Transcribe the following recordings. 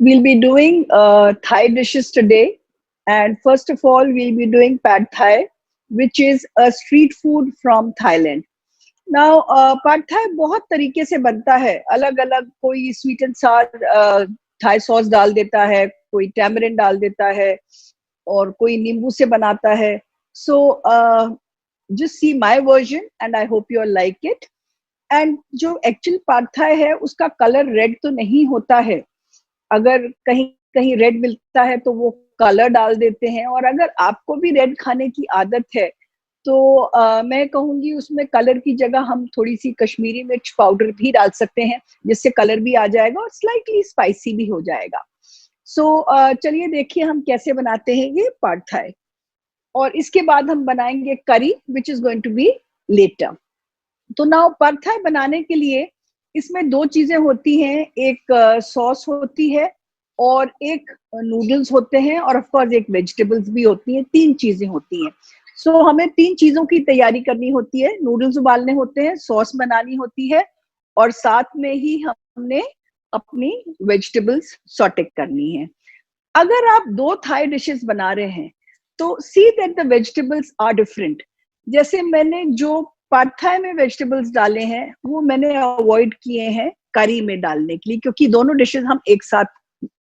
We'll be doing Thai dishes today. And first of all, we'll be doing Pad Thai, which is a street food from Thailand. Now, Pad Thai बहुत तरीके से बनता है, अलग अलग, कोई sweet and sour Thai sauce डाल देता है, कोई टैमरिन डाल देता है, और कोई नींबू से बनाता है. सो just see my version and I hope you all like it. And जो एक्चुअल पार्ट थाई है उसका कलर रेड तो नहीं होता है. अगर कहीं कहीं रेड मिलता है तो वो कलर डाल देते हैं, और अगर आपको भी रेड खाने की आदत है तो मैं कहूंगी उसमें कलर की जगह हम थोड़ी सी कश्मीरी मिर्च पाउडर भी डाल सकते हैं, जिससे कलर भी आ जाएगा और स्लाइटली स्पाइसी भी हो जाएगा. सो चलिए देखिए हम कैसे बनाते हैं ये पार्ट थाई, और इसके बाद हम बनाएंगे curry which is going to be later. तो नाउ पार्ट थाई बनाने के लिए इसमें दो चीजें होती हैं, एक सॉस होती है और एक नूडल्स होते हैं, और ऑफ कोर्स एक वेजिटेबल्स भी होती हैं. तीन चीजें होती हैं. सो हमें तीन चीजों की तैयारी करनी होती है. नूडल्स उबालने होते हैं, सॉस बनानी होती है, और साथ में ही हमने अपनी वेजिटेबल्स सॉटे करनी है. अगर आप दो थाई डिशेस बना रहे हैं तो see that the vegetables are different. जैसे मैंने जो पार्ट थाई में वेजिटेबल्स डाले हैं वो मैंने अवॉइड किए हैं करी में डालने के लिए, क्योंकि दोनों डिशेस हम एक साथ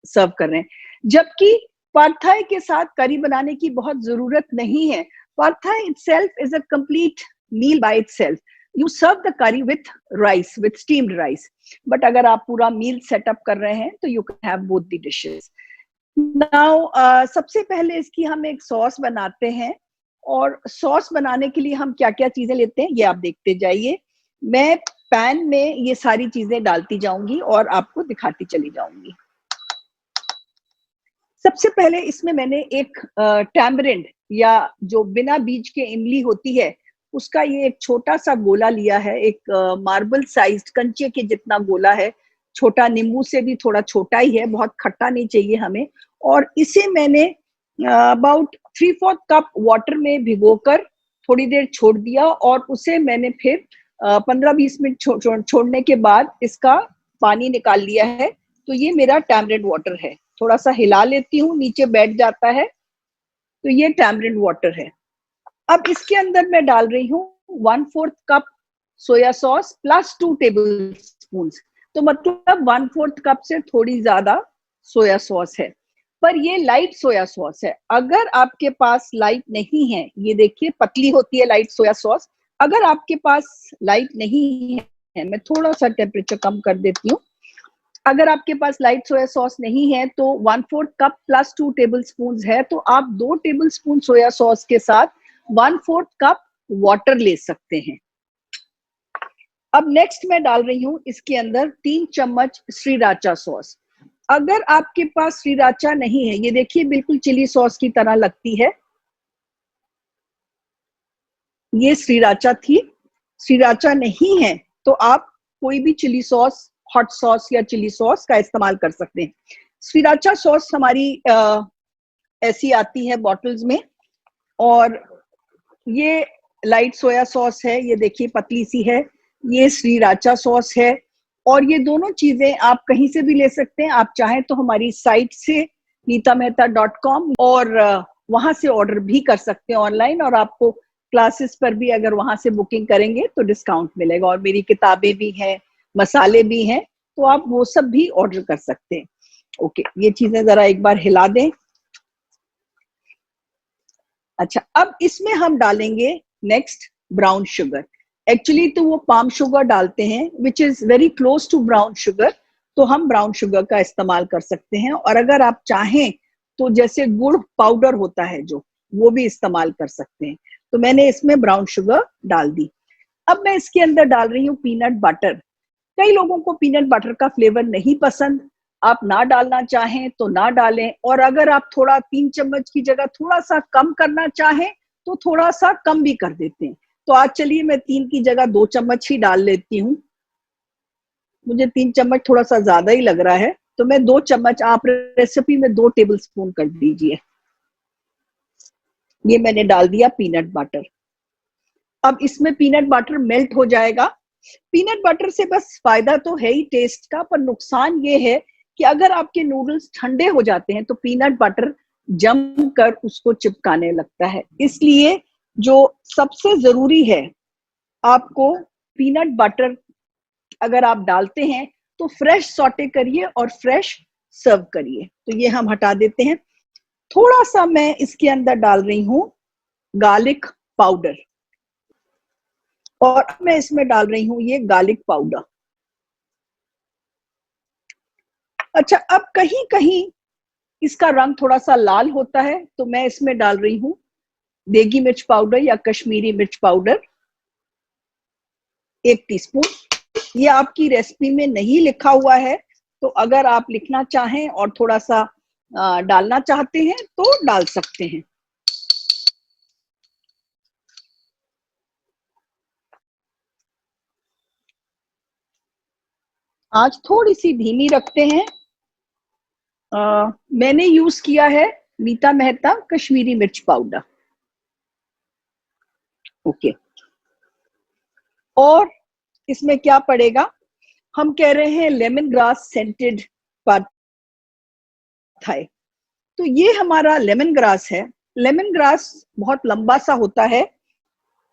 सर्व कर रहे हैं, जबकि पार्ट थाई के साथ करी बनाने की बहुत जरूरत नहीं है. Pad Thai itself is a complete meal by itself. You serve the curry with rice, with steamed rice, but अगर आप पूरा मील सेटअप कर रहे हैं तो you can have both the dishes. Now सबसे पहले इसकी हम एक सॉस बनाते हैं, और सॉस बनाने के लिए हम क्या क्या चीजें लेते हैं ये आप देखते जाइए. मैं पैन में ये सारी चीजें डालती जाऊंगी और आपको दिखाती चली जाऊंगी. सबसे पहले इसमें मैंने एक टैमरिंड, या जो बिना बीज के इमली होती है, उसका ये एक छोटा सा गोला लिया है. एक मार्बल साइज्ड कंचे के जितना गोला है, छोटा, नींबू से भी थोड़ा छोटा ही है, बहुत खट्टा नहीं चाहिए हमें. और इसे मैंने अबाउट 3/4 कप वाटर में भिगोकर थोड़ी देर छोड़ दिया, और उसे मैंने फिर 15-20 मिनट छोड़ने के बाद इसका पानी निकाल लिया है. तो ये मेरा टैमरिंड वाटर है. थोड़ा सा हिला लेती हूँ, नीचे बैठ जाता है. तो ये टैमरिंड वाटर है. अब इसके अंदर मैं डाल रही हूँ 1/4 cup soya sauce plus 2 table spoon. तो मतलब 1/4 कप से थोड़ी ज्यादा सोया सॉस है, पर ये लाइट सोया सॉस है. अगर आपके पास लाइट नहीं है, ये देखिए पतली होती है लाइट सोया सॉस. अगर आपके पास लाइट नहीं है, मैं थोड़ा सा टेम्परेचर कम कर देती हूँ. अगर आपके पास लाइट सोया सॉस नहीं है तो 1/4 कप प्लस 2 टेबल स्पून है, तो आप 2 टेबल स्पून सोया सॉस के साथ 1/4 कप वाटर ले सकते हैं. अब नेक्स्ट मैं डाल रही हूँ इसके अंदर 3 चम्मच श्रीराचा सॉस. अगर आपके पास श्रीराचा नहीं है, ये देखिए बिल्कुल चिली सॉस की तरह लगती है, ये श्रीराचा थी. श्रीराचा नहीं है तो आप कोई भी चिली सॉस, हॉट सॉस या चिली सॉस का इस्तेमाल कर सकते हैं. श्रीराचा सॉस हमारी ऐसी आती है बॉटल्स में, और ये लाइट सोया सॉस है, ये देखिए पतली सी है. ये श्रीराचा सॉस है, और ये दोनों चीजें आप कहीं से भी ले सकते हैं. आप चाहें तो हमारी साइट से nitamehta.com, और वहां से ऑर्डर भी कर सकते हैं ऑनलाइन, और आपको क्लासेस पर भी अगर वहां से बुकिंग करेंगे तो डिस्काउंट मिलेगा. और मेरी किताबें भी हैं, मसाले भी हैं, तो आप वो सब भी ऑर्डर कर सकते हैं. ओके, ये चीजें जरा एक बार हिला दें. अच्छा, अब इसमें हम डालेंगे नेक्स्ट ब्राउन शुगर. एक्चुअली तो वो पाम शुगर डालते हैं which is very close to brown sugar, तो हम ब्राउन शुगर का इस्तेमाल कर सकते हैं. और अगर आप चाहें तो जैसे गुड़ पाउडर होता है जो, वो भी इस्तेमाल कर सकते हैं. तो मैंने इसमें ब्राउन शुगर डाल दी. अब मैं इसके अंदर डाल रही हूँ पीनट बटर. कई लोगों को पीनट बटर का फ्लेवर नहीं पसंद, आप ना डालना चाहें तो ना डालें. और अगर आप थोड़ा 3 चम्मच की जगह थोड़ा सा कम करना चाहें तो थोड़ा सा कम भी कर देते हैं. तो आज चलिए मैं 3 की जगह 2 चम्मच ही डाल लेती हूँ. मुझे 3 चम्मच थोड़ा सा ज्यादा ही लग रहा है, तो मैं 2 चम्मच, आप रेसिपी में 2 टेबल स्पून कर दीजिए. ये मैंने डाल दिया पीनट बटर. अब इसमें पीनट बटर मेल्ट हो जाएगा. पीनट बटर से बस फायदा तो है ही टेस्ट का, पर नुकसान ये है कि अगर आपके नूडल्स ठंडे हो जाते हैं तो पीनट बटर जम कर उसको चिपकाने लगता है। इसलिए जो सबसे जरूरी है, आपको पीनट बटर अगर आप डालते हैं तो फ्रेश सॉटे करिए और फ्रेश सर्व करिए। तो ये हम हटा देते हैं। थोड़ा सा मैं इसके अंदर डाल रही हूं गार्लिक पाउडर, और मैं इसमें डाल रही हूं ये गार्लिक पाउडर। अच्छा, अब कहीं कहीं इसका रंग थोड़ा सा लाल होता है तो मैं इसमें डाल रही हूं देगी मिर्च पाउडर या कश्मीरी मिर्च पाउडर 1 टीस्पून। ये आपकी रेसिपी में नहीं लिखा हुआ है, तो अगर आप लिखना चाहें और थोड़ा सा डालना चाहते हैं तो डाल सकते हैं। आज थोड़ी सी धीमी रखते हैं। मैंने यूज किया है मीठा मेहता कश्मीरी मिर्च पाउडर। ओके, और इसमें क्या पड़ेगा, हम कह रहे हैं लेमन ग्रास सेंटेड पाद थाई। तो ये हमारा लेमन ग्रास है। लेमन ग्रास बहुत लंबा सा होता है।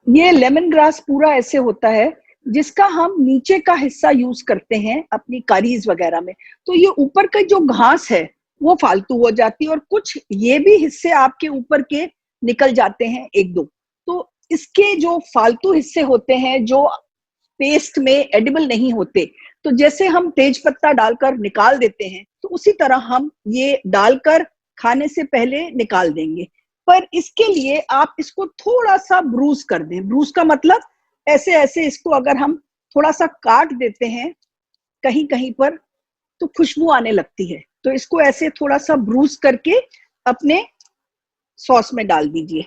ये लेमन ग्रास पूरा ऐसे होता है जिसका हम नीचे का हिस्सा यूज करते हैं अपनी करीज वगैरह में। तो ये ऊपर का जो घास है वो फालतू हो जाती है, और कुछ ये भी हिस्से आपके ऊपर के निकल जाते हैं एक दो। तो इसके जो फालतू हिस्से होते हैं जो पेस्ट में एडिबल नहीं होते, तो जैसे हम तेज पत्ता डालकर निकाल देते हैं, तो उसी तरह हम ये डालकर खाने से पहले निकाल देंगे। पर इसके लिए आप इसको थोड़ा सा ब्रूज कर दें। ब्रूज का मतलब ऐसे ऐसे इसको अगर हम थोड़ा सा काट देते हैं कहीं कहीं पर तो खुशबू आने लगती है। तो इसको ऐसे थोड़ा सा ब्रूज करके अपने सॉस में डाल दीजिए।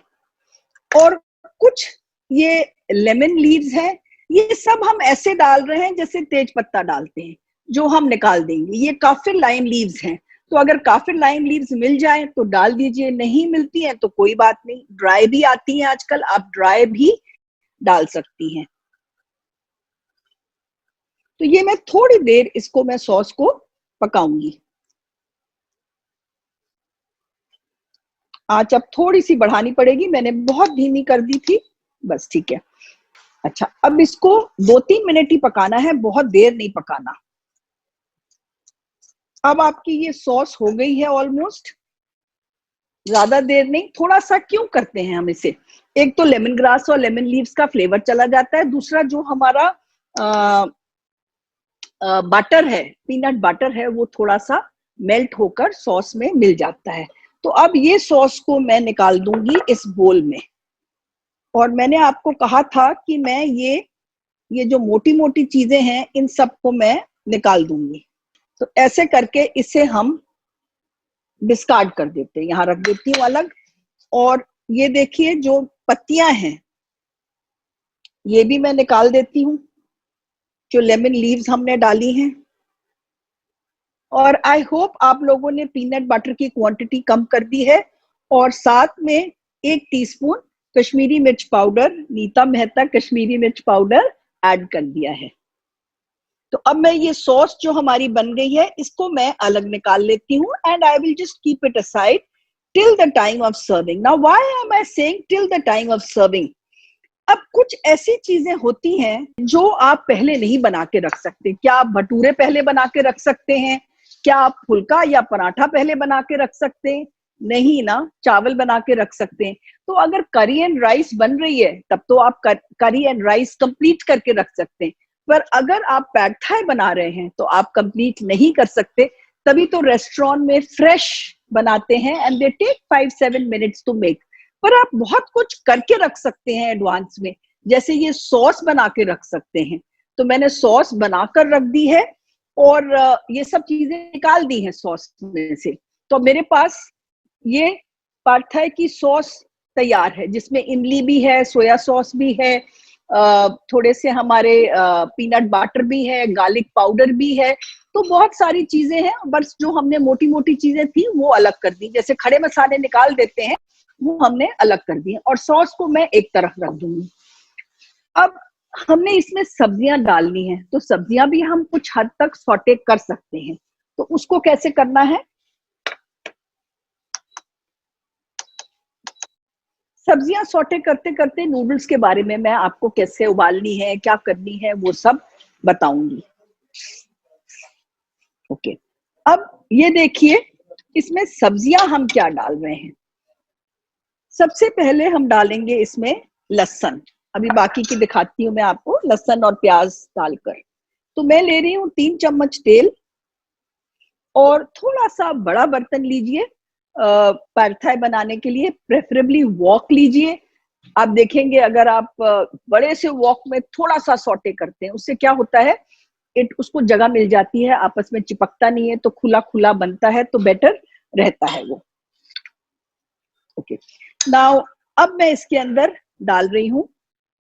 और कुछ ये लेमन लीव्स हैं, ये सब हम ऐसे डाल रहे हैं जैसे तेज पत्ता डालते हैं, जो हम निकाल देंगे। ये काफिर लाइम लीव्स हैं, तो अगर काफिर लाइम लीव्स मिल जाए तो डाल दीजिए, नहीं मिलती हैं तो कोई बात नहीं, ड्राई भी आती हैं आजकल, आप ड्राई भी डाल सकती हैं। तो ये मैं थोड़ी देर इसको मैं सॉस को पकाऊंगी। आंच अब थोड़ी सी बढ़ानी पड़ेगी, मैंने बहुत धीमी कर दी थी, बस ठीक है। अच्छा, अब इसको 2-3 मिनट ही पकाना है, बहुत देर नहीं पकाना। अब आपकी ये सॉस हो गई है ऑलमोस्ट, ज्यादा देर नहीं। थोड़ा सा क्यों करते हैं हम इसे, एक तो लेमन ग्रास और लेमन लीव्स का फ्लेवर चला जाता है, दूसरा जो हमारा बटर है, पीनट बटर है, वो थोड़ा सा मेल्ट होकर सॉस में मिल जाता है। तो अब ये सॉस को मैं निकाल दूंगी इस बोल में। और मैंने आपको कहा था कि मैं ये जो मोटी मोटी चीजें हैं इन सबको मैं निकाल दूंगी। तो ऐसे करके इसे हम डिस्कार्ड कर देते हैं, यहाँ रख देती हूँ अलग। और ये देखिए जो पत्तियां हैं ये भी मैं निकाल देती हूँ, जो लेमन लीव्स हमने डाली हैं। और आई होप आप लोगों ने पीनट बटर की क्वांटिटी कम कर दी है, और साथ में 1 टीस्पून कश्मीरी मिर्च पाउडर, नीता मेहता कश्मीरी मिर्च पाउडर ऐड कर दिया है। तो अब मैं ये सॉस जो हमारी बन गई है इसको मैं अलग निकाल लेती हूँ, and I will just keep it aside till the time of serving. Now why am I saying till the time of serving? अब कुछ ऐसी चीजें होती हैं जो आप पहले नहीं बना के रख सकते। क्या आप भटूरे पहले बना के रख सकते हैं? क्या आप फुल्का या पराठा पहले बना के रख सकते हैं? नहीं ना, चावल बना के रख सकते हैं। तो अगर करी एंड राइस बन रही है तब तो आप करी एंड राइस कंप्लीट करके रख सकते हैं। पर अगर आप पैड थाई बना रहे हैं तो आप कंप्लीट नहीं कर सकते। तभी तो रेस्टोरेंट में फ्रेश बनाते हैं and they take 5-7 minutes to make. पर आप बहुत कुछ करके रख सकते हैं एडवांस में, जैसे ये सॉस बना के रख सकते हैं। तो मैंने सॉस बनाकर रख दी है और ये सब चीजें निकाल दी हैं सॉस में से। तो मेरे पास ये पार्ट थाई की सॉस तैयार है, जिसमें इमली भी है, सोया सॉस भी है, थोड़े से हमारे पीनट बटर भी है, गार्लिक पाउडर भी है। तो बहुत सारी चीजें हैं, बस जो हमने मोटी मोटी चीजें थी वो अलग कर दी, जैसे खड़े मसाले निकाल देते हैं वो हमने अलग कर दिए। और सॉस को मैं एक तरफ रख दूंगी। अब हमने इसमें सब्जियां डालनी है, तो सब्जियां भी हम कुछ हद तक सॉटे कर सकते हैं। तो उसको कैसे करना है, सब्जियां सॉटे करते करते नूडल्स के बारे में मैं आपको कैसे उबालनी है, क्या करनी है, वो सब बताऊंगी। ओके, अब ये देखिए इसमें सब्जियां हम क्या डाल रहे हैं। सबसे पहले हम डालेंगे इसमें लहसुन। अभी बाकी की दिखाती हूँ मैं आपको, लहसुन और प्याज डालकर। तो मैं ले रही हूँ 3 चम्मच तेल, और थोड़ा सा बड़ा बर्तन लीजिए पार थाई बनाने के लिए, प्रेफरेबली वॉक लीजिए। आप देखेंगे अगर आप बड़े से वॉक में थोड़ा सा सॉटे करते हैं, उससे क्या होता है, उसको जगह मिल जाती है, आपस में चिपकता नहीं है, तो खुला खुला बनता है, तो बेटर रहता है वो। ओके, नाउ अब मैं इसके अंदर डाल रही हूँ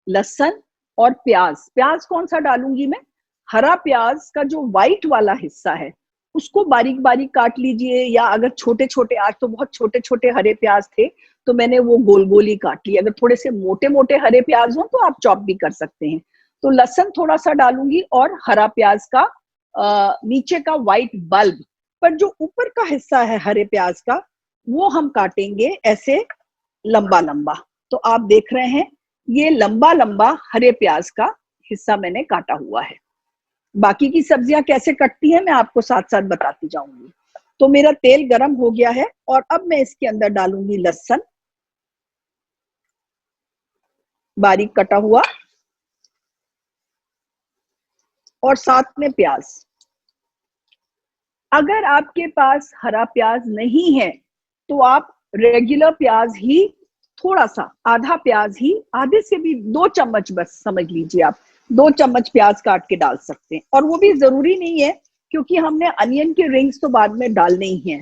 लहसुन और प्याज। प्याज कौन सा डालूंगी मैं, हरा प्याज का जो व्हाइट वाला हिस्सा है उसको बारीक बारीक काट लीजिए, या अगर छोटे छोटे, आज तो बहुत छोटे छोटे हरे प्याज थे तो मैंने वो गोल गोल ही काट लिए। अगर थोड़े से मोटे मोटे हरे प्याज हो तो आप चॉप भी कर सकते हैं। तो लहसुन थोड़ा सा डालूंगी, और हरा प्याज का नीचे का व्हाइट बल्ब, पर जो ऊपर का हिस्सा है हरे प्याज का, वो हम काटेंगे ऐसे लंबा लंबा। तो आप देख रहे हैं ये लंबा लंबा हरे प्याज का हिस्सा मैंने काटा हुआ है। बाकी की सब्जियां कैसे कटती हैं मैं आपको साथ साथ बताती जाऊंगी। तो मेरा तेल गरम हो गया है, और अब मैं इसके अंदर डालूंगी लहसुन बारीक कटा हुआ, और साथ में प्याज। अगर आपके पास हरा प्याज नहीं है तो आप रेगुलर प्याज ही, थोड़ा सा आधा प्याज ही, आधे से भी 2 चम्मच बस समझ लीजिए आप, 2 चम्मच प्याज काट के डाल सकते हैं। और वो भी जरूरी नहीं है, क्योंकि हमने अनियन के रिंग्स तो बाद में डालने ही हैं,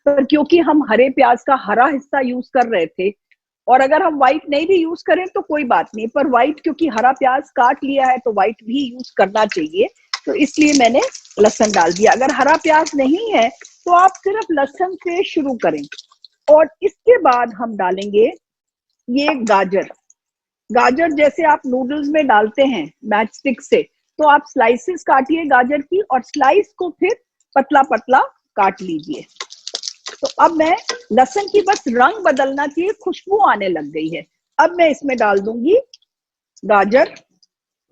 पर क्योंकि हम हरे प्याज का हरा हिस्सा यूज कर रहे थे, और अगर हम व्हाइट नहीं भी यूज करें तो कोई बात नहीं, पर व्हाइट क्योंकि हरा प्याज काट लिया है तो व्हाइट भी यूज करना चाहिए, तो इसलिए मैंने लहसुन डाल दिया। अगर हरा प्याज नहीं है तो आप सिर्फ लहसुन से शुरू करें। और इसके बाद हम डालेंगे ये गाजर। गाजर जैसे आप नूडल्स में डालते हैं मैच स्टिक से, तो आप स्लाइसेस काटिए गाजर की, और स्लाइस को फिर पतला पतला काट लीजिए। तो अब मैं, लहसुन की बस रंग बदलना चाहिए, खुशबू आने लग गई है। अब मैं इसमें डाल दूंगी गाजर।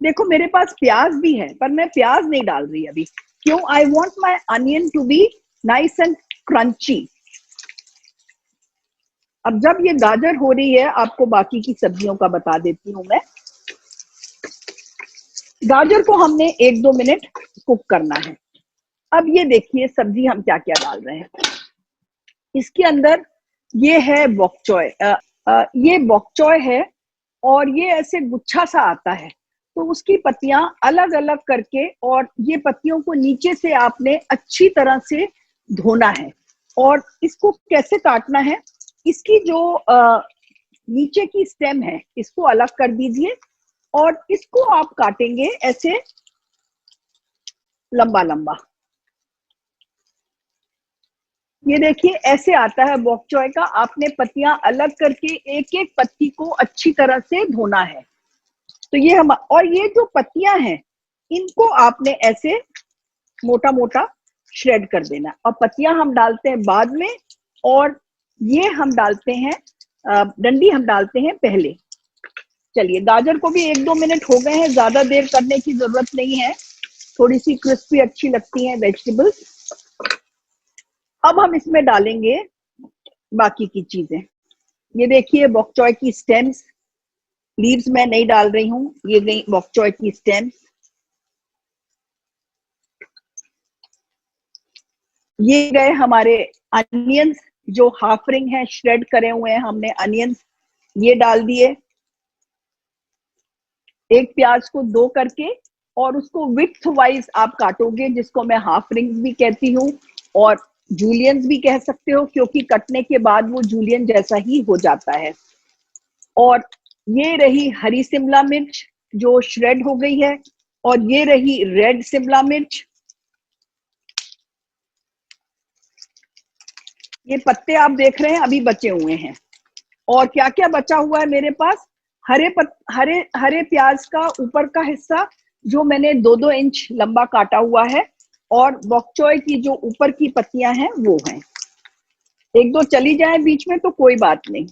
देखो मेरे पास प्याज भी है, पर मैं प्याज नहीं डाल रही अभी। क्यों, I want my onion to be nice and crunchy. अब जब ये गाजर हो रही है, आपको बाकी की सब्जियों का बता देती हूं मैं। गाजर को हमने 1-2 मिनट कुक करना है। अब ये देखिए सब्जी हम क्या क्या डाल रहे हैं इसके अंदर। ये है बॉक चॉय, ये बॉक चॉय है, और ये ऐसे गुच्छा सा आता है, तो उसकी पत्तियां अलग अलग करके, और ये पत्तियों को नीचे से आपने अच्छी तरह से धोना है। और इसको कैसे काटना है, इसकी जो नीचे की स्टेम है इसको अलग कर दीजिए, और इसको आप काटेंगे ऐसे लंबा लंबा। ये देखिए ऐसे आता है बॉक चॉय का। आपने पत्तियां अलग करके एक एक पत्ती को अच्छी तरह से धोना है। तो ये हम, और ये जो पत्तियां हैं इनको आपने ऐसे मोटा मोटा श्रेड कर देना। और पत्तियां हम डालते हैं बाद में, और ये हम डालते हैं, डंडी हम डालते हैं पहले। चलिए, गाजर को भी 1-2 मिनट हो गए हैं, ज्यादा देर करने की जरूरत नहीं है, थोड़ी सी क्रिस्पी अच्छी लगती हैं वेजिटेबल्स। अब हम इसमें डालेंगे बाकी की चीजें। ये देखिए बॉक चॉय की स्टेम्स, लीव्स मैं नहीं डाल रही हूँ, ये गई बॉक चॉय की स्टेम्स। ये गए हमारे अनियंस, जो हाफ रिंग है, श्रेड करे हुए हैं हमने अनियंस, ये डाल दिए। एक प्याज को 2 करके, और उसको विड्थ वाइज आप काटोगे, जिसको मैं हाफ रिंग भी कहती हूँ, और जूलियंस भी कह सकते हो, क्योंकि कटने के बाद वो जूलियन जैसा ही हो जाता है। और ये रही हरी शिमला मिर्च जो श्रेड हो गई है, और ये रही रेड शिमला मिर्च। ये पत्ते आप देख रहे हैं अभी बचे हुए हैं। और क्या क्या बचा हुआ है मेरे पास, हरे प्याज का ऊपर का हिस्सा जो मैंने 2-2 इंच लंबा काटा हुआ है, और बॉक चॉय की जो ऊपर की पत्तियां हैं वो हैं। एक दो चली जाए बीच में तो कोई बात नहीं।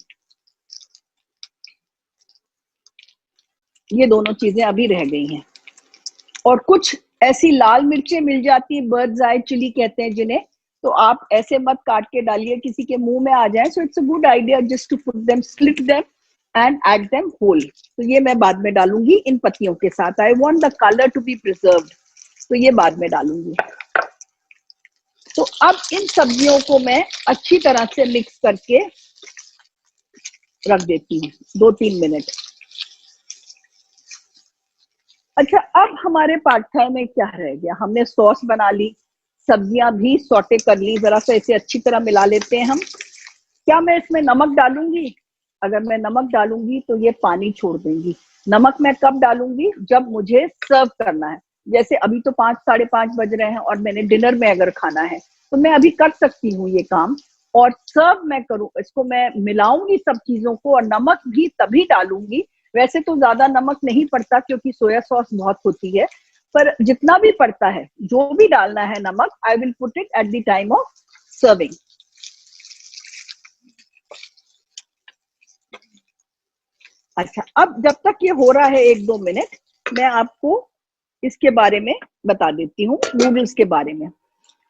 ये दोनों चीजें अभी रह गई हैं। और कुछ ऐसी लाल मिर्चें मिल जाती है, बर्ड्स आई चिली कहते हैं जिन्हें, तो आप ऐसे मत काट के डालिए किसी के मुंह में आ जाए। So it's a good idea just to put them, split them and add them whole. तो ये मैं बाद में डालूंगी इन पत्तियों के साथ। I want the colour to be preserved, तो ये बाद में डालूंगी। तो अब इन सब्जियों को मैं अच्छी तरह से मिक्स करके रख देती हूँ 2-3 मिनट। अच्छा, अब हमारे पार्ट थाई में क्या रह गया? हमने सॉस बना ली, सब्जियां भी सौटे कर ली, जरा सा इसे अच्छी तरह मिला लेते हैं हम। क्या मैं इसमें नमक डालूंगी? अगर मैं नमक डालूंगी तो ये पानी छोड़ देंगी। नमक मैं कब डालूंगी? जब मुझे सर्व करना है। जैसे अभी तो 5-5:30 बज रहे हैं और मैंने डिनर में अगर खाना है तो मैं अभी कर सकती हूँ ये काम। और सर्व मैं करूँ, इसको मैं मिलाऊंगी सब चीजों को, और नमक भी तभी डालूंगी। वैसे तो ज्यादा नमक नहीं पड़ता क्योंकि सोया सॉस बहुत होती है, पर जितना भी पड़ता है, जो भी डालना है नमक, I will put it at the time of serving. अच्छा, अब जब तक ये हो रहा है 1-2 मिनट, मैं आपको इसके बारे में बता देती हूँ, नूडल्स के बारे में।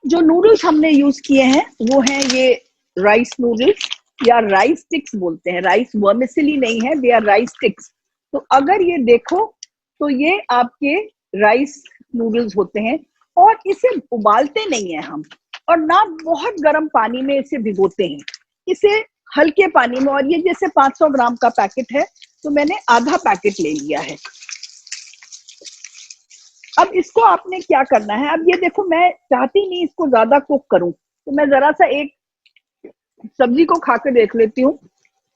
जो नूडल्स हमने यूज किए हैं वो हैं ये राइस नूडल्स, या राइस स्टिक्स बोलते हैं। राइस वर्मिसेली नहीं है, दे आर राइस स्टिक्स। तो अगर ये देखो तो ये आपके राइस नूडल्स होते हैं, और इसे उबालते नहीं है हम, और ना बहुत गर्म पानी में इसे भिगोते हैं। इसे हल्के पानी में, और ये जैसे 500 ग्राम का पैकेट है तो मैंने आधा पैकेट ले लिया है। अब इसको आपने क्या करना है? अब ये देखो, मैं चाहती नहीं इसको ज्यादा कुक करूं, तो मैं जरा सा एक सब्जी को खा के देख लेती हूँ।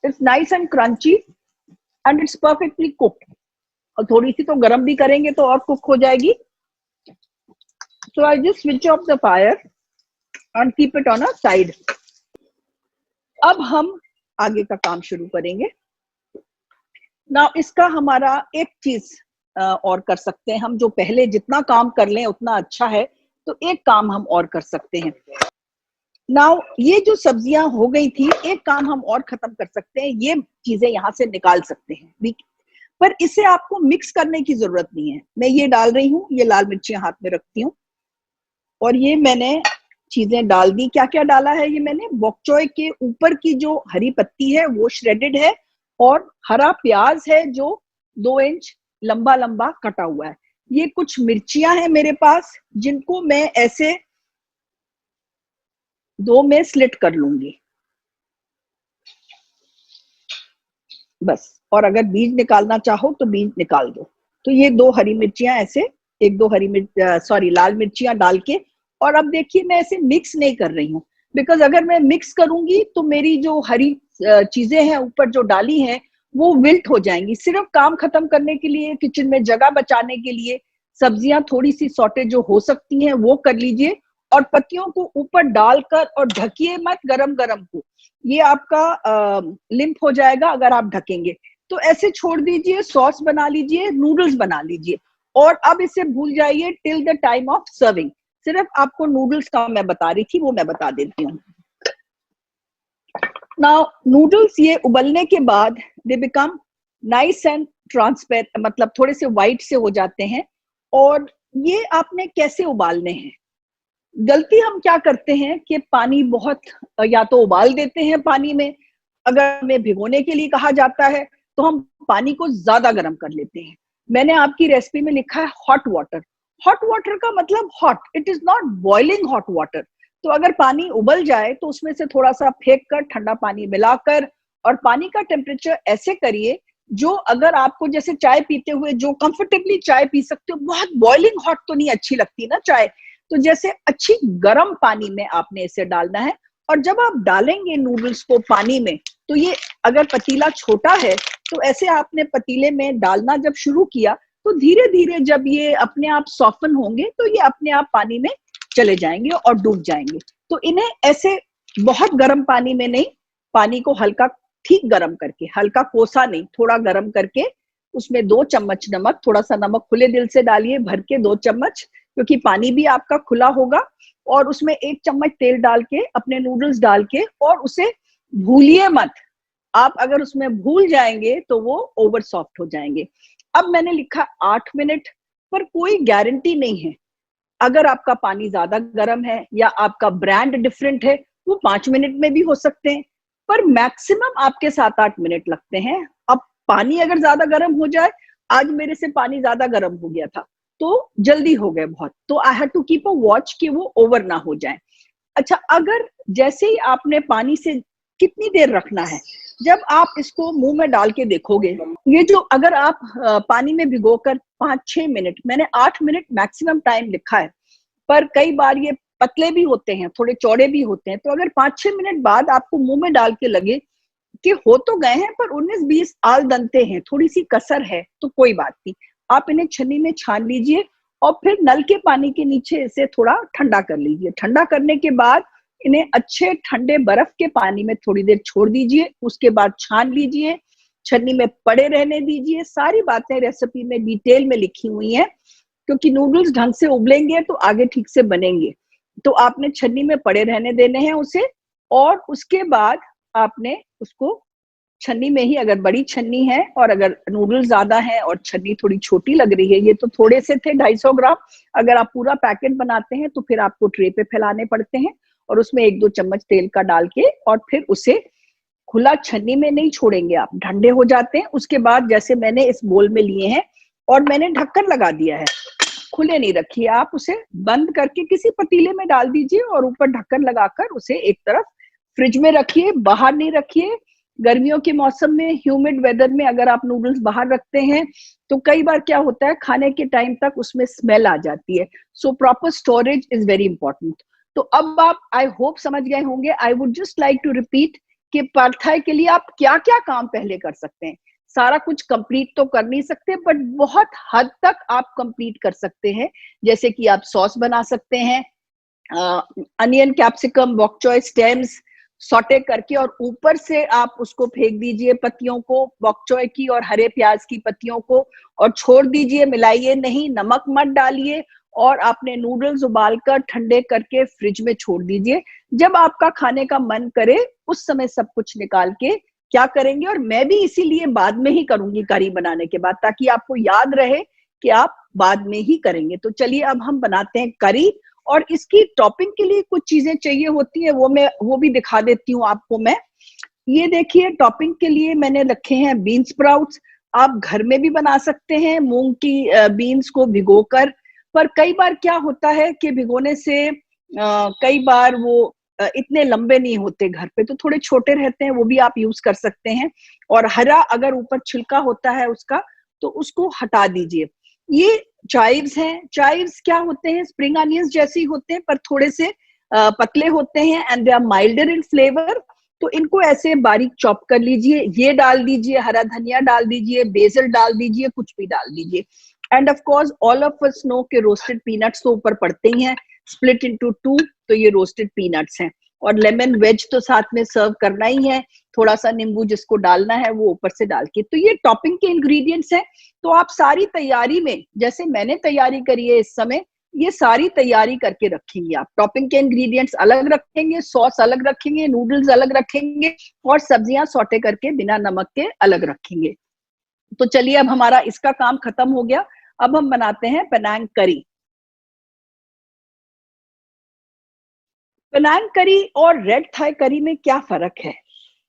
It's nice and crunchy and it's perfectly cooked. और थोड़ी सी तो गर्म भी करेंगे तो और कुक हो जाएगी। So I just switch off the fire and keep it on a side. अब हम आगे का काम शुरू करेंगे। ना इसका हमारा एक चीज और कर सकते हैं हम, जो पहले जितना काम कर लें उतना अच्छा है, तो एक काम हम और कर सकते हैं। नाउ ये जो सब्जियां हो गई थी, एक काम हम और खत्म कर सकते हैं, ये चीजें यहां से निकाल सकते हैं। पर इसे आपको मिक्स करने की जरूरत नहीं है। मैं ये डाल रही हूँ, ये लाल मिर्चियां हाथ में रखती हूँ, और ये मैंने चीजें डाल दी। क्या क्या डाला है? ये मैंने बॉक चॉय के ऊपर की जो हरी पत्ती है वो श्रेडेड है, और हरा प्याज है जो 2 इंच लंबा लंबा कटा हुआ है। ये कुछ मिर्चियां हैं मेरे पास, जिनको मैं ऐसे 2 में स्लिट कर लूंगी बस। और अगर बीज निकालना चाहो तो बीज निकाल दो। तो ये 2 हरी मिर्चियां ऐसे, 1-2 हरी मिर्च लाल मिर्चियां डाल के, और अब देखिए मैं ऐसे मिक्स नहीं कर रही हूँ, बिकॉज अगर मैं मिक्स करूंगी तो मेरी जो हरी चीजें हैं ऊपर जो डाली हैं वो विल्ट हो जाएंगी। सिर्फ काम खत्म करने के लिए, किचन में जगह बचाने के लिए, सब्जियां थोड़ी सी सॉटे जो हो सकती हैं वो कर लीजिए, और पत्तियों को ऊपर डालकर, और ढकिए मत गरम गरम को, ये आपका लिम्प हो जाएगा अगर आप ढकेंगे। तो ऐसे छोड़ दीजिए, सॉस बना लीजिए, नूडल्स बना लीजिए, और अब इसे भूल जाइए till the time of serving. सिर्फ आपको नूडल्स का मैं बता रही थी, वो मैं बता देती हूँ। नाउ नूडल्स ये उबलने के बाद they become nice and transparent, मतलब थोड़े से व्हाइट से हो जाते हैं। और ये आपने कैसे उबालने हैं? गलती हम क्या करते हैं कि पानी बहुत, या तो उबाल देते हैं पानी में, अगर हमें भिगोने के लिए कहा जाता है तो हम पानी को ज्यादा गर्म कर लेते हैं। मैंने आपकी रेसिपी में लिखा है हॉट वाटर। हॉट वाटर का मतलब hot, it is not boiling hot water. तो अगर पानी उबल जाए तो उसमें से थोड़ा सा फेंक कर ठंडा पानी मिलाकर, और पानी का टेम्परेचर ऐसे करिए जो, अगर आपको जैसे चाय पीते हुए जो कंफर्टेबली चाय पी सकते हो, बहुत बॉइलिंग हॉट तो नहीं अच्छी लगती ना चाय, तो जैसे अच्छी गर्म पानी में आपने इसे डालना है। और जब आप डालेंगे नूडल्स को पानी में, तो ये अगर पतीला छोटा है तो ऐसे आपने पतीले में डालना जब शुरू किया, तो धीरे धीरे जब ये अपने आप सॉफ्टन होंगे तो ये अपने आप पानी में चले जाएंगे और डूब जाएंगे। तो इन्हें ऐसे बहुत गर्म पानी में नहीं, पानी को हल्का ठीक गर्म करके, हल्का कोसा नहीं, थोड़ा गर्म करके उसमें 2 चम्मच नमक, थोड़ा सा नमक खुले दिल से डालिए, भर के 2 चम्मच, क्योंकि पानी भी आपका खुला होगा, और उसमें 1 चम्मच तेल डाल के अपने नूडल्स डाल के, और उसे भूलिए मत। आप अगर उसमें भूल जाएंगे तो वो ओवर सॉफ्ट हो जाएंगे। अब मैंने लिखा 8 मिनट, पर कोई गारंटी नहीं है। अगर आपका पानी ज्यादा गर्म है या आपका ब्रांड डिफरेंट है, वो 5 मिनट में भी हो सकते हैं, पर मैक्सिमम आपके 7-8 मिनट लगते हैं। अब पानी अगर ज्यादा गर्म हो जाए, आज मेरे से पानी ज्यादा गर्म हो गया था तो जल्दी हो गए बहुत, तो I had to keep a watch कि वो ओवर ना हो जाए। अच्छा, अगर जैसे ही आपने पानी से कितनी देर रखना है, जब आप इसको मुंह में डाल के देखोगे, ये जो अगर आप पानी में भिगोकर 5-6 मिनट, मैंने 8 मिनट मैक्सिमम टाइम लिखा है, पर कई बार ये पतले भी होते हैं, थोड़े चौड़े भी होते हैं, तो अगर 5-6 मिनट बाद आपको मुंह में डाल के लगे कि हो तो गए हैं पर 19-20 आल दंते हैं, थोड़ी सी कसर है, तो कोई बात नहीं, आप इन्हें छन्नी में छान लीजिए और फिर नल के पानी के नीचे इसे थोड़ा ठंडा कर लीजिए। ठंडा करने के बाद इन्हें अच्छे ठंडे बर्फ के पानी में थोड़ी देर छोड़ दीजिए, उसके बाद छान लीजिए, छन्नी में पड़े रहने दीजिए। सारी बातें रेसिपी में डिटेल में लिखी हुई हैं, क्योंकि नूडल्स ढंग से उबलेंगे तो आगे ठीक से बनेंगे। तो आपने छन्नी में पड़े रहने देने हैं उसे, और उसके बाद आपने उसको छन्नी में ही, अगर बड़ी छन्नी है और अगर नूडल्स ज्यादा है और छन्नी थोड़ी छोटी लग रही है, ये तो थोड़े से थे 250 ग्राम, अगर आप पूरा पैकेट बनाते हैं तो फिर आपको ट्रे पे फैलाने पड़ते हैं, और उसमें 1-2 चम्मच तेल का डाल के, और फिर उसे खुला छन्नी में नहीं छोड़ेंगे आप, ठंडे हो जाते हैं। उसके बाद जैसे मैंने इस बोल में लिए हैं और मैंने ढक्कन लगा दिया है, खुले नहीं रखिए आप, उसे बंद करके किसी पतीले में डाल दीजिए और ऊपर ढक्कन लगाकर उसे एक तरफ फ्रिज में रखिए, बाहर नहीं रखिए। गर्मियों के मौसम में, ह्यूमिड वेदर में अगर आप नूडल्स बाहर रखते हैं तो कई बार क्या होता है, खाने के टाइम तक उसमें स्मेल आ जाती है। So proper storage is very important. तो अब आप आई होप समझ गए होंगे। I would just like to repeat कि पार्ट थाई के लिए आप क्या क्या काम पहले कर सकते हैं। सारा कुछ कंप्लीट तो कर नहीं सकते, बट बहुत हद तक आप कंप्लीट कर सकते हैं। जैसे कि आप सॉस बना सकते हैं, अनियन, कैप्सिकम, बॉक चॉय स्टेम्स सॉटे करके, और ऊपर से आप उसको फेंक दीजिए पत्तियों को, बॉक चॉय की और हरे प्याज की पत्तियों को, और छोड़ दीजिए, मिलाइए नहीं, नमक मत डालिए, और आपने नूडल्स उबालकर ठंडे करके फ्रिज में छोड़ दीजिए। जब आपका खाने का मन करे उस समय सब कुछ निकाल के क्या करेंगे, और मैं भी इसीलिए बाद में ही करूंगी करी बनाने के बाद, ताकि आपको याद रहे कि आप बाद में ही करेंगे। तो चलिए अब हम बनाते हैं करी, और इसकी टॉपिंग के लिए कुछ चीजें चाहिए होती है, वो भी दिखा देती हूँ आपको मैं। ये देखिए, टॉपिंग के लिए मैंने रखे हैं बीन स्प्राउट्स। आप घर में भी बना सकते हैं मूंग की बीन्स को भिगोकर, पर कई बार क्या होता है कि भिगोने से कई बार वो इतने लंबे नहीं होते घर पे, तो थोड़े छोटे रहते हैं, वो भी आप यूज कर सकते हैं। और हरा अगर ऊपर छिलका होता है उसका, तो उसको हटा दीजिए। ये चाइव्स हैं। चाइव्स क्या होते हैं, स्प्रिंग अनियंस जैसे ही होते हैं, पर थोड़े से पतले होते हैं, and they are milder in flavour. तो इनको ऐसे बारीक चॉप कर लीजिए, ये डाल दीजिए, हरा धनिया डाल दीजिए, बेसल डाल दीजिए, कुछ भी डाल दीजिए। End of course all of us know के रोस्टेड पीनट्स तो ऊपर पड़ते ही हैं, स्प्लिट इनटू 2, तो ये रोस्टेड पीनट्स हैं। और लेमन वेज तो साथ में सर्व करना ही है, थोड़ा सा नींबू जिसको डालना है वो ऊपर से डाल के। तो ये टॉपिंग के इंग्रेडिएंट्स हैं। तो आप सारी तैयारी में, जैसे मैंने तैयारी करी है इस समय, ये सारी तैयारी करके रखेंगे आप। टॉपिंग के इंग्रेडिएंट्स अलग रखेंगे, सॉस अलग रखेंगे, नूडल्स अलग रखेंगे, और सब्जियां सौटे करके बिना नमक के अलग रखेंगे। तो चलिए, अब हमारा इसका काम खत्म हो गया। अब हम बनाते हैं पेनांग करी। पेनांग करी और रेड थाई करी में क्या फर्क है?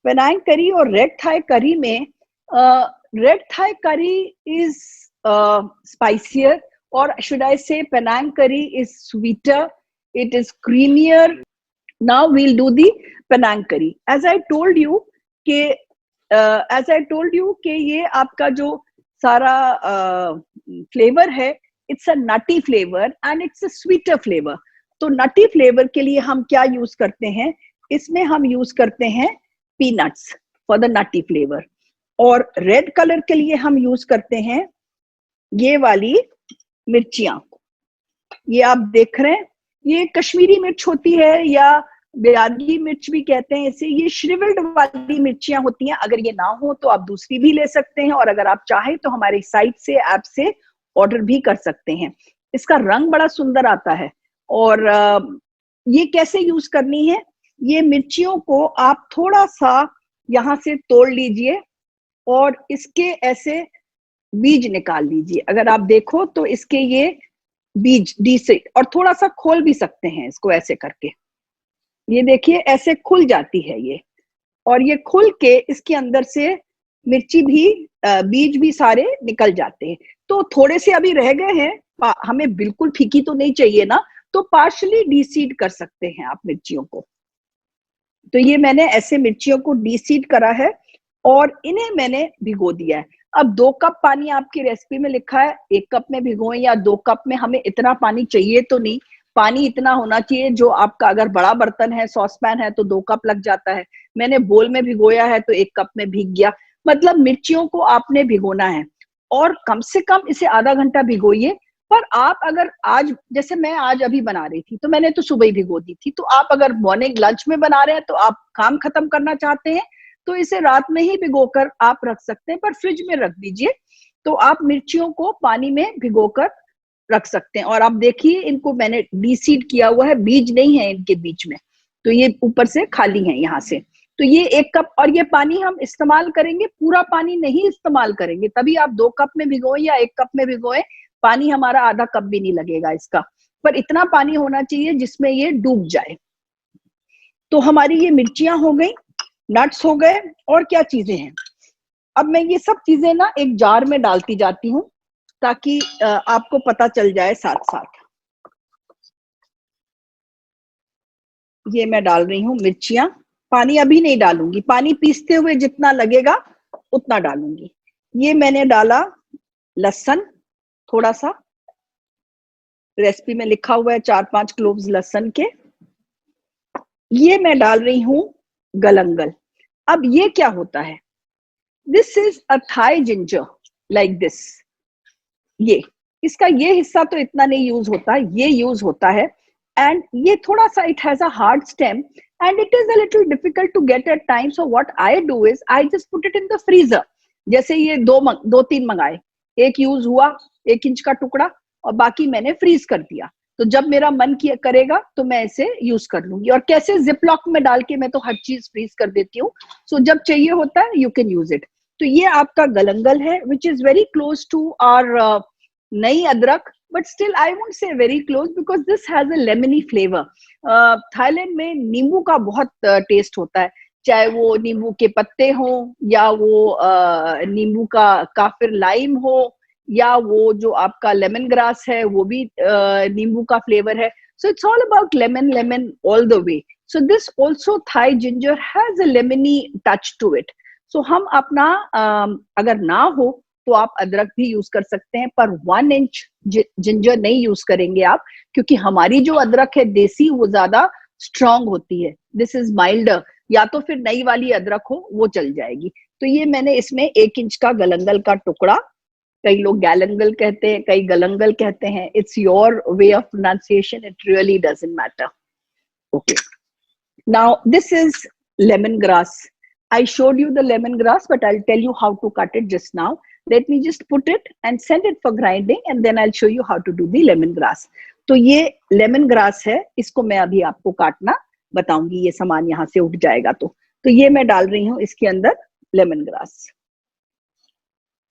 पेनांग करी और रेड थाई करी में, red Thai curry is spicier, or should I say Penang curry is sweeter, it is creamier. Now we'll do the Penang curry. As I told you कि ये आपका जो सारा फ्लेवर है, it's a nutty flavor and it's a sweeter flavor. तो नटी flavour के लिए हम क्या यूज करते हैं, इसमें हम यूज करते हैं peanuts for the nutty flavour. और रेड कलर के लिए हम यूज करते हैं ये वाली मिर्चियां। ये आप देख रहे हैं, ये कश्मीरी मिर्च होती है या बिरादरी मिर्च भी कहते हैं इसे। ये श्रिवल्ड वाली मिर्चियां होती हैं। अगर ये ना हो तो आप दूसरी भी ले सकते हैं, और अगर आप चाहें तो हमारे साइट से, ऐप से ऑर्डर भी कर सकते हैं। इसका रंग बड़ा सुंदर आता है। और ये कैसे यूज करनी है, ये मिर्चियों को आप थोड़ा सा यहाँ से तोड़ लीजिए और इसके ऐसे बीज निकाल लीजिए। अगर आप देखो तो इसके ये बीज डी से, और थोड़ा सा खोल भी सकते हैं इसको ऐसे करके, ये देखिए ऐसे खुल जाती है ये, और ये खुल के इसके अंदर से मिर्ची भी बीज भी सारे निकल जाते हैं। तो थोड़े से अभी रह गए हैं, हमें बिल्कुल फीकी तो नहीं चाहिए ना, तो पार्शली डीसीड कर सकते हैं आप मिर्चियों को। तो ये मैंने ऐसे मिर्चियों को डीसीड करा है और इन्हें मैंने भिगो दिया है। अब 2 कप पानी आपकी रेसिपी में लिखा है, 1 कप में भिगोएं या 2 कप में, हमें इतना पानी चाहिए तो नहीं। पानी इतना होना चाहिए जो आपका, अगर बड़ा बर्तन है, सॉस पैन है, तो 2 कप लग जाता है। मैंने बोल में भिगोया है तो 1 कप में भीग गया। मतलब मिर्चियों को आपने भिगोना है और कम से कम इसे आधा घंटा भिगोइए। पर आप अगर आज, जैसे मैं आज अभी बना रही थी तो मैंने तो सुबह ही भिगो दी थी, तो आप अगर मॉर्निंग लंच में बना रहे हैं तो आप काम खत्म करना चाहते हैं तो इसे रात में ही भिगोकर आप रख सकते हैं, पर फ्रिज में रख दीजिए। तो आप मिर्चियों को पानी में भिगोकर रख सकते हैं। और आप देखिए इनको मैंने डीसीड किया हुआ है, बीज नहीं है इनके बीच में, तो ये ऊपर से खाली है यहाँ से। तो ये 1 कप, और ये पानी हम इस्तेमाल करेंगे, पूरा पानी नहीं इस्तेमाल करेंगे। तभी आप 2 कप में भिगोएं या 1 कप में भिगोएं, पानी हमारा आधा कप भी नहीं लगेगा इसका, पर इतना पानी होना चाहिए जिसमें ये डूब जाए। तो हमारी ये मिर्चियां हो गई, नट्स हो गए, और क्या चीजें हैं। अब मैं ये सब चीजें ना एक जार में डालती जाती हूँ ताकि आपको पता चल जाए साथ साथ। ये मैं डाल रही हूँ मिर्चियां, पानी अभी नहीं डालूंगी, पानी पीसते हुए जितना लगेगा उतना डालूंगी। ये मैंने डाला लहसुन थोड़ा सा, रेसिपी में लिखा हुआ है 4-5 क्लोव्स लहसुन के। ये मैं डाल रही हूँ गलंगल। अब ये क्या होता है, this is a Thai ginger like this. ये इसका ये हिस्सा तो इतना नहीं यूज होता, ये यूज होता है। एंड ये थोड़ा सा, it has a hard stem and it is a little difficult to get at time, so what I do is I just put it in the freezer. जैसे ये 2-3 मंगाए, 1 यूज हुआ, 1 इंच का टुकड़ा, और बाकी मैंने फ्रीज कर दिया। तो जब मेरा मन किया करेगा तो मैं इसे यूज कर लूंगी। और कैसे, जिपलॉक में डाल के मैं तो हर चीज फ्रीज कर देती हूँ, सो जब चाहिए होता है यू कैन यूज इट। तो ये आपका गलंगल है, which is very close to our नई अदरक, but still I won't say very close because this has a lemony flavour. Thailand में नींबू का बहुत टेस्ट होता है, चाहे वो नींबू के पत्ते हो या वो नींबू का काफिर लाइम हो, या वो जो आपका लेमन ग्रास है वो भी नींबू का फ्लेवर है। So it's all about lemon, lemon all the way. So this also Thai ginger has a lemony touch to it. So हम अपना अगर ना हो तो आप अदरक भी यूज कर सकते हैं, पर 1 इंच जिंजर नहीं यूज करेंगे आप, क्योंकि हमारी जो अदरक है देसी वो ज्यादा स्ट्रांग होती है। दिस इज माइल्डर, या तो फिर नई वाली अदरक हो वो चल जाएगी। तो ये मैंने इसमें 1 इंच का गलंगल का टुकड़ा, कई लोग गैलंगल कहते हैं, कई गलंगल कहते हैं, it's your way of pronunciation, it really doesn't matter. Okay, now this is lemongrass. I showed you the lemongrass, but I'll tell you how to cut it just now. Let me just put it and send it for grinding, and then I'll show you how to do the lemongrass. तो ये lemongrass है, इसको मैं अभी आपको काटना बताऊंगी, ये सामान यहाँ से उठ जाएगा। तो ये मैं डाल रही हूँ इसके अंदर lemongrass।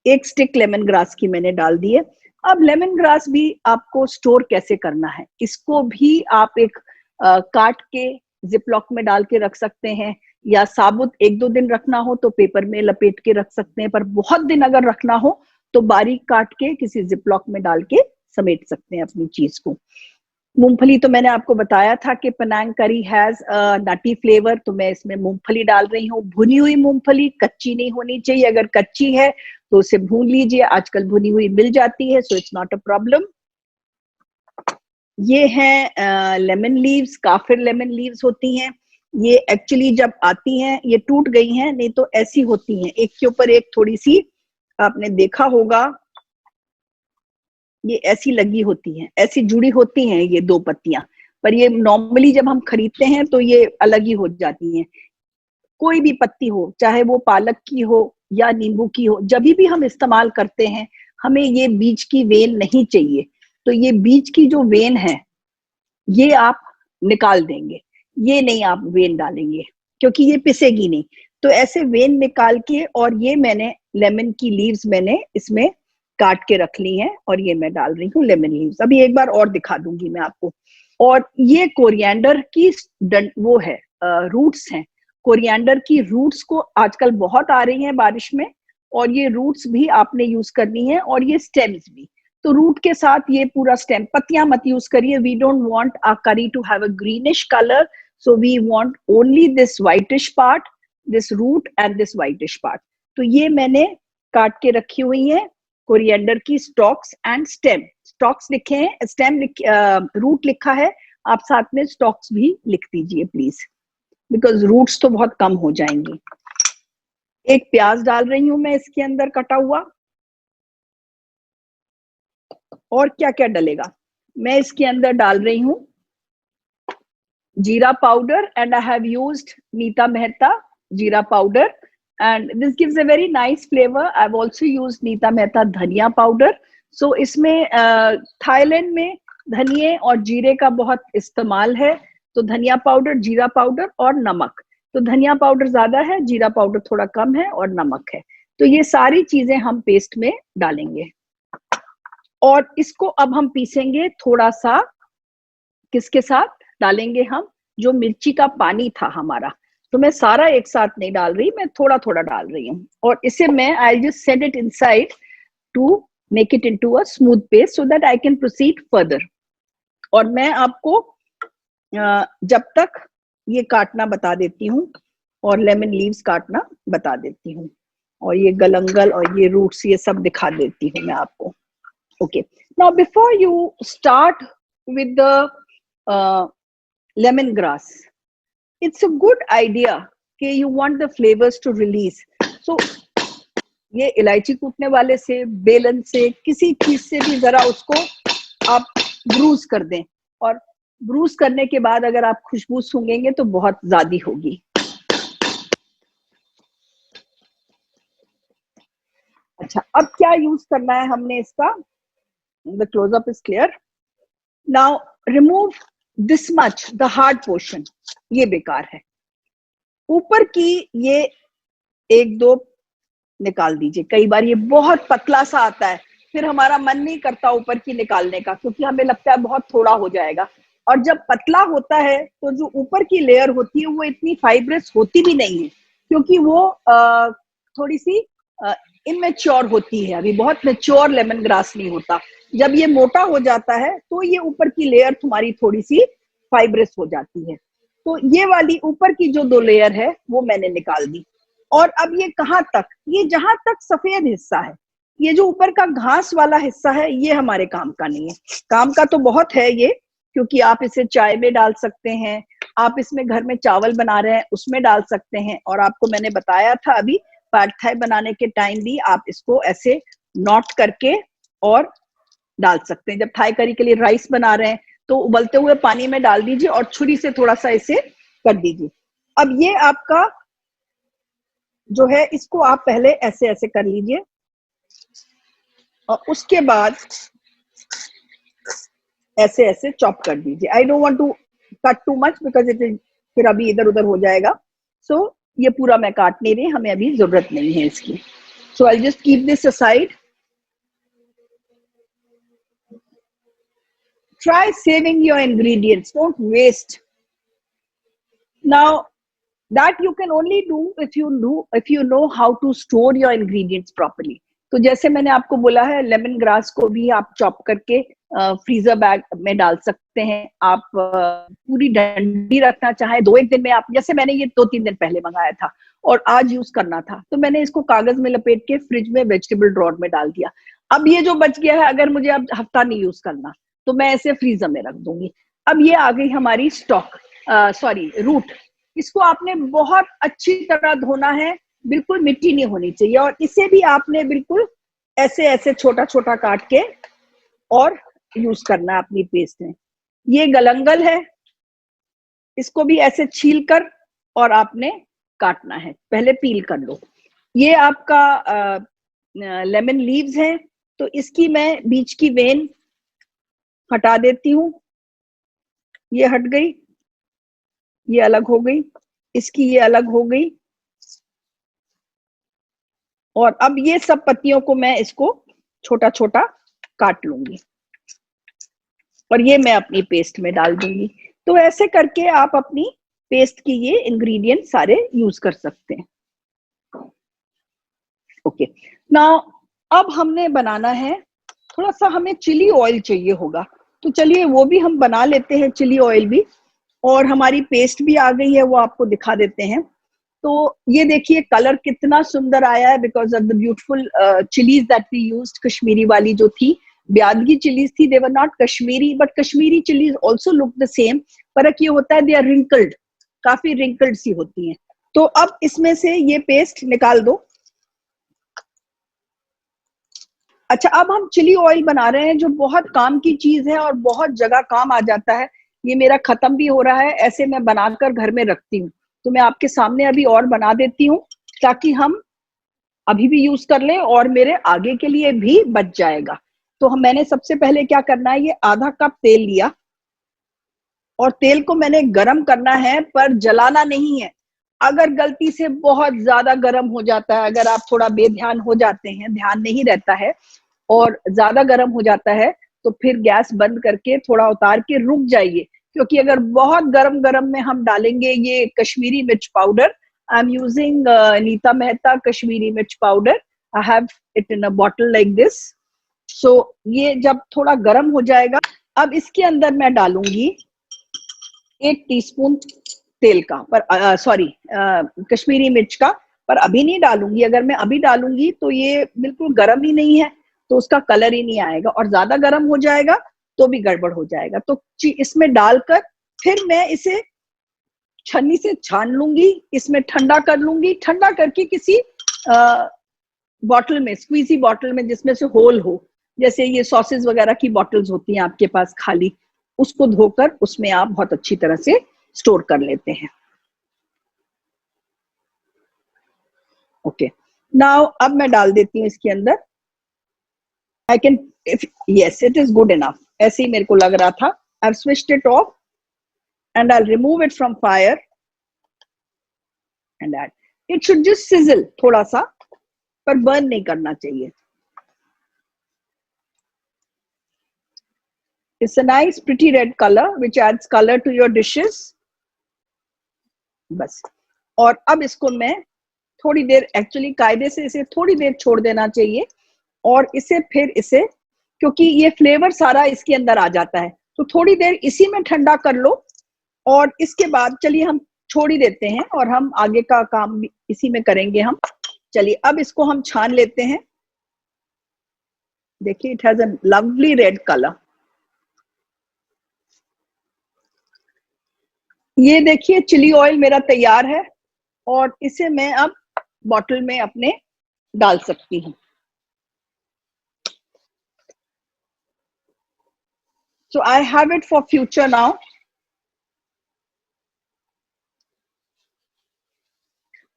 1 स्टिक lemongrass की मैंने डाल दी है। अब lemongrass भी आपको स्टोर कैसे करना है, इसको भी आप एक काट के जिपलॉक में डाल के रख सकते हैं, या साबुत 1-2 दिन रखना हो तो पेपर में लपेट के रख सकते हैं, पर बहुत दिन अगर रखना हो तो बारीक काट के किसी जिपलॉक में डाल के समेट सकते हैं अपनी चीज को। मूंगफली तो मैंने आपको बताया था कि पेनांग करी हैज नटी फ्लेवर, तो मैं इसमें मूंगफली डाल रही हूँ। भुनी हुई मूंगफली, कच्ची नहीं होनी चाहिए, अगर कच्ची है तो उसे भून लीजिए, आजकल भुनी हुई मिल जाती है, so it's not a problem. ये है लेमन लीव्स, काफिर लेमन लीव्स होती हैं। ये एक्चुअली जब आती हैं, ये टूट गई हैं, नहीं तो ऐसी होती हैं, एक के ऊपर एक थोड़ी सी, आपने देखा होगा, ये ऐसी लगी होती हैं, ऐसी जुड़ी होती हैं ये 2 पत्तियां, पर ये नॉर्मली जब हम खरीदते हैं तो ये अलग ही हो जाती हैं। कोई भी पत्ती हो, चाहे वो पालक की हो या नींबू की हो, जब भी हम इस्तेमाल करते हैं हमें ये बीज की वेल नहीं चाहिए। तो ये बीच की जो वेन है ये आप निकाल देंगे, ये नहीं आप वेन डालेंगे क्योंकि ये पिसेगी नहीं। तो ऐसे वेन निकाल के, और ये मैंने लेमन की लीव्स मैंने इसमें काट के रख ली हैं और ये मैं डाल रही हूँ लेमन लीव्स। अभी एक बार और दिखा दूंगी मैं आपको। और ये कोरिएंडर की वो है, रूट्स हैं। कोरिएंडर की रूट्स को आजकल बहुत आ रही हैं बारिश में, और ये रूट्स भी आपने यूज करनी है, और ये स्टेम्स भी। तो रूट के साथ ये पूरा स्टेम, पत्तियां मत यूज करिए। We don't want our curry to have a greenish colour, so we want only this whitish part, this root and this whitish part. तो ये मैंने काट के रखी हुई है कोरिएंडर की स्टॉक्स एंड स्टेम। स्टॉक्स लिखे हैं, स्टेम रूट लिखा है, आप साथ में स्टॉक्स भी लिख दीजिए प्लीज, बिकॉज रूट्स तो बहुत कम हो जाएंगी। एक प्याज डाल रही हूं मैं इसके अंदर कटा हुआ। और क्या क्या डलेगा, मैं इसके अंदर डाल रही हूं जीरा powder, and I have used Nita Mehta jeera powder, and this gives a very nice flavor. I've also used Nita Mehta dhania powder. सो इसमें थाईलैंड में धनिए और जीरे का बहुत इस्तेमाल है, तो धनिया पाउडर, जीरा पाउडर और नमक। तो धनिया पाउडर ज्यादा है, जीरा पाउडर थोड़ा कम है, और नमक है। तो ये सारी चीजें हम पेस्ट में डालेंगे, और इसको अब हम पीसेंगे थोड़ा सा। किसके साथ डालेंगे हम, जो मिर्ची का पानी था हमारा। तो मैं सारा एक साथ नहीं डाल रही, मैं थोड़ा थोड़ा डाल रही हूँ, और इसे मैं I just set it inside to make it into a smooth paste so that I can proceed further. और मैं आपको जब तक ये काटना बता देती हूँ, और लेमन लीव्स काटना बता देती हूँ, और ये गलंगल और ये रूट्स ये सब दिखा देती हूँ मैं आपको। Okay. Now, before you start with the lemongrass, it's a good idea कि you want the flavors to release. So, ये इलायची कूटने वाले से, बेलन से, किसी चीज से भी जरा उसको आप ब्रूज कर दें, और ब्रूज करने के बाद अगर आप खुशबू सूंघेंगे तो बहुत ज्यादा होगी। अच्छा, अब क्या यूज करना है हमने इसका, the close up is clear. Now remove this much, the hard portion, ये बेकार है। ऊपर की ये एक दो निकाल दीजिए। कई बार ये बहुत पतला सा आता है, फिर हमारा मन नहीं करता ऊपर की निकालने का, क्योंकि हमें लगता है बहुत थोड़ा हो जाएगा। और जब पतला होता है तो जो ऊपर की लेयर होती है वो इतनी फाइब्रस होती भी नहीं है, क्योंकि वो थोड़ी सी इमेच्योर होती है, अभी बहुत मेच्योर लेमन ग्रास नहीं होता। जब ये मोटा हो जाता है तो ये ऊपर की लेयर तुम्हारी थोड़ी सी फाइब्रस हो जाती है। तो ये वाली ऊपर की जो दो लेयर है वो मैंने निकाल दी। और अब ये कहाँ तक, ये जहां तक सफेद हिस्सा है, ये जो ऊपर का घास वाला हिस्सा है, ये हमारे काम का नहीं है। काम का तो बहुत है ये, क्योंकि आप इसे चाय में डाल सकते हैं, आप इसमें घर में चावल बना रहे हैं उसमें डाल सकते हैं, और आपको मैंने बताया था अभी पैड थाई बनाने के टाइम भी आप इसको ऐसे नॉट करके और डाल सकते हैं। जब थाई करी के लिए राइस बना रहे हैं तो उबलते हुए पानी में डाल दीजिए और छुरी से थोड़ा सा इसे कर दीजिए। अब ये आपका जो है, इसको आप पहले ऐसे ऐसे कर लीजिए, और उसके बाद ऐसे ऐसे चॉप कर दीजिए। I don't want to cut too much because it is फिर अभी इधर उधर हो जाएगा। सो ये पूरा मैं काट नहीं रही, हमें अभी जरूरत नहीं है इसकी। So I just keep this aside. Try saving your ingredients, don't waste. Now that you can only do if you know how to store your ingredients properly. तो जैसे मैंने आपको बोला है, लेमन ग्रास को भी आप चॉप करके फ्रीजर बैग में डाल सकते हैं। आप पूरी डंडी रखना चाहे 2-1 दिन में, आप जैसे मैंने ये 2-3 दिन पहले मंगाया था और आज यूज करना था, तो मैंने इसको कागज में लपेट के फ्रिज में वेजिटेबल ड्रॉर में डाल दिया। अब ये जो बच गया है, अगर मुझे अब हफ्ता नहीं यूज करना तो मैं इसे फ्रीजर में रख दूंगी। अब ये आ गई हमारी स्टॉक, सॉरी रूट। इसको आपने बहुत अच्छी तरह धोना है, बिल्कुल मिट्टी नहीं होनी चाहिए, और इसे भी आपने बिल्कुल ऐसे ऐसे छोटा छोटा काट के और यूज करना है अपनी पेस्ट में। ये गलंगल है, इसको भी ऐसे छील कर और आपने काटना है, पहले पील कर लो। ये आपका लेमन लीव्स हैं, तो इसकी मैं बीच की वेन हटा देती हूँ, ये हट गई, ये अलग हो गई, इसकी ये अलग हो गई। और अब ये सब पत्तियों को मैं इसको छोटा छोटा काट लूंगी और ये मैं अपनी पेस्ट में डाल दूंगी। तो ऐसे करके आप अपनी पेस्ट की ये इंग्रेडिएंट सारे यूज कर सकते हैं। ओके, नाउ अब हमने बनाना है, थोड़ा सा हमें चिली ऑयल चाहिए होगा, तो चलिए वो भी हम बना लेते हैं, चिली ऑयल भी। और हमारी पेस्ट भी आ गई है, वो आपको दिखा देते हैं। तो ये देखिए कलर कितना सुंदर आया है, because of the beautiful chillies that we used. Kashmiri वाली जो थी, ब्यादगी चिलीज थी, they were not Kashmiri, but Kashmiri chillies also look the same. फर्क ये होता है दे आर रिंकल्ड, काफी रिंकल्ड सी होती हैं। तो अब इसमें से ये पेस्ट निकाल दो। अच्छा, अब हम चिली ऑयल बना रहे हैं, जो बहुत काम की चीज है और बहुत जगह काम आ जाता है। ये मेरा खत्म भी हो रहा है, ऐसे मैं बनाकर घर में रखती हूँ। तो मैं आपके सामने अभी और बना देती हूँ, ताकि हम अभी भी यूज कर लें और मेरे आगे के लिए भी बच जाएगा। तो हम मैंने सबसे पहले क्या करना है, ये आधा कप तेल लिया और तेल को मैंने गरम करना है, पर जलाना नहीं है। अगर गलती से बहुत ज्यादा गर्म हो जाता है, अगर आप थोड़ा बेध्यान हो जाते हैं, ध्यान नहीं रहता है और ज्यादा गर्म हो जाता है, तो फिर गैस बंद करके थोड़ा उतार के रुक जाइए। क्योंकि अगर बहुत गरम गरम में हम डालेंगे ये कश्मीरी मिर्च powder, I am using Nita Mehta Kashmiri मिर्च powder, I have it in a bottle like this. So ये जब थोड़ा गर्म हो जाएगा, अब इसके अंदर मैं डालूंगी 1 टीस्पून तेल का, पर सॉरी कश्मीरी मिर्च का। पर अभी नहीं डालूंगी, अगर मैं अभी डालूंगी तो ये बिल्कुल गर्म ही नहीं है, तो उसका कलर ही नहीं आएगा, और ज्यादा गर्म हो जाएगा तो भी गड़बड़ हो जाएगा। तो इसमें डालकर फिर मैं इसे छन्नी से छान लूंगी, इसमें ठंडा कर लूंगी, ठंडा करके किसी बॉटल में, स्क्वीजी बॉटल में जिसमें से होल हो, जैसे ये सॉसेज वगैरह की बॉटल्स होती हैं आपके पास खाली, उसको धोकर उसमें आप बहुत अच्छी तरह से स्टोर कर लेते हैं। ओके, नाउ अब मैं डाल देती हूँ इसके अंदर। I can, yes it is good enough, ऐसे ही मेरे को लग रहा था। I switched it of and I remove it from fire and add, it should just sizzle थोड़ा सा, पर बर्न नहीं करना चाहिए। It's a nice pretty red color which adds color to your dishes. बस, और अब इसको मैं थोड़ी देर, एक्चुअली कायदे से इसे थोड़ी देर छोड़ देना चाहिए, और इसे फिर इसे, क्योंकि ये फ्लेवर सारा इसके अंदर आ जाता है, तो थोड़ी देर इसी में ठंडा कर लो। और इसके बाद चलिए हम छोड़ ही देते हैं, और हम आगे का काम भी इसी में करेंगे हम। चलिए अब इसको हम छान लेते हैं। देखिए it has a lovely red colour. ये देखिए चिली ऑयल मेरा तैयार है, और इसे मैं अब बॉटल में अपने डाल सकती हूँ। So I have it for future now.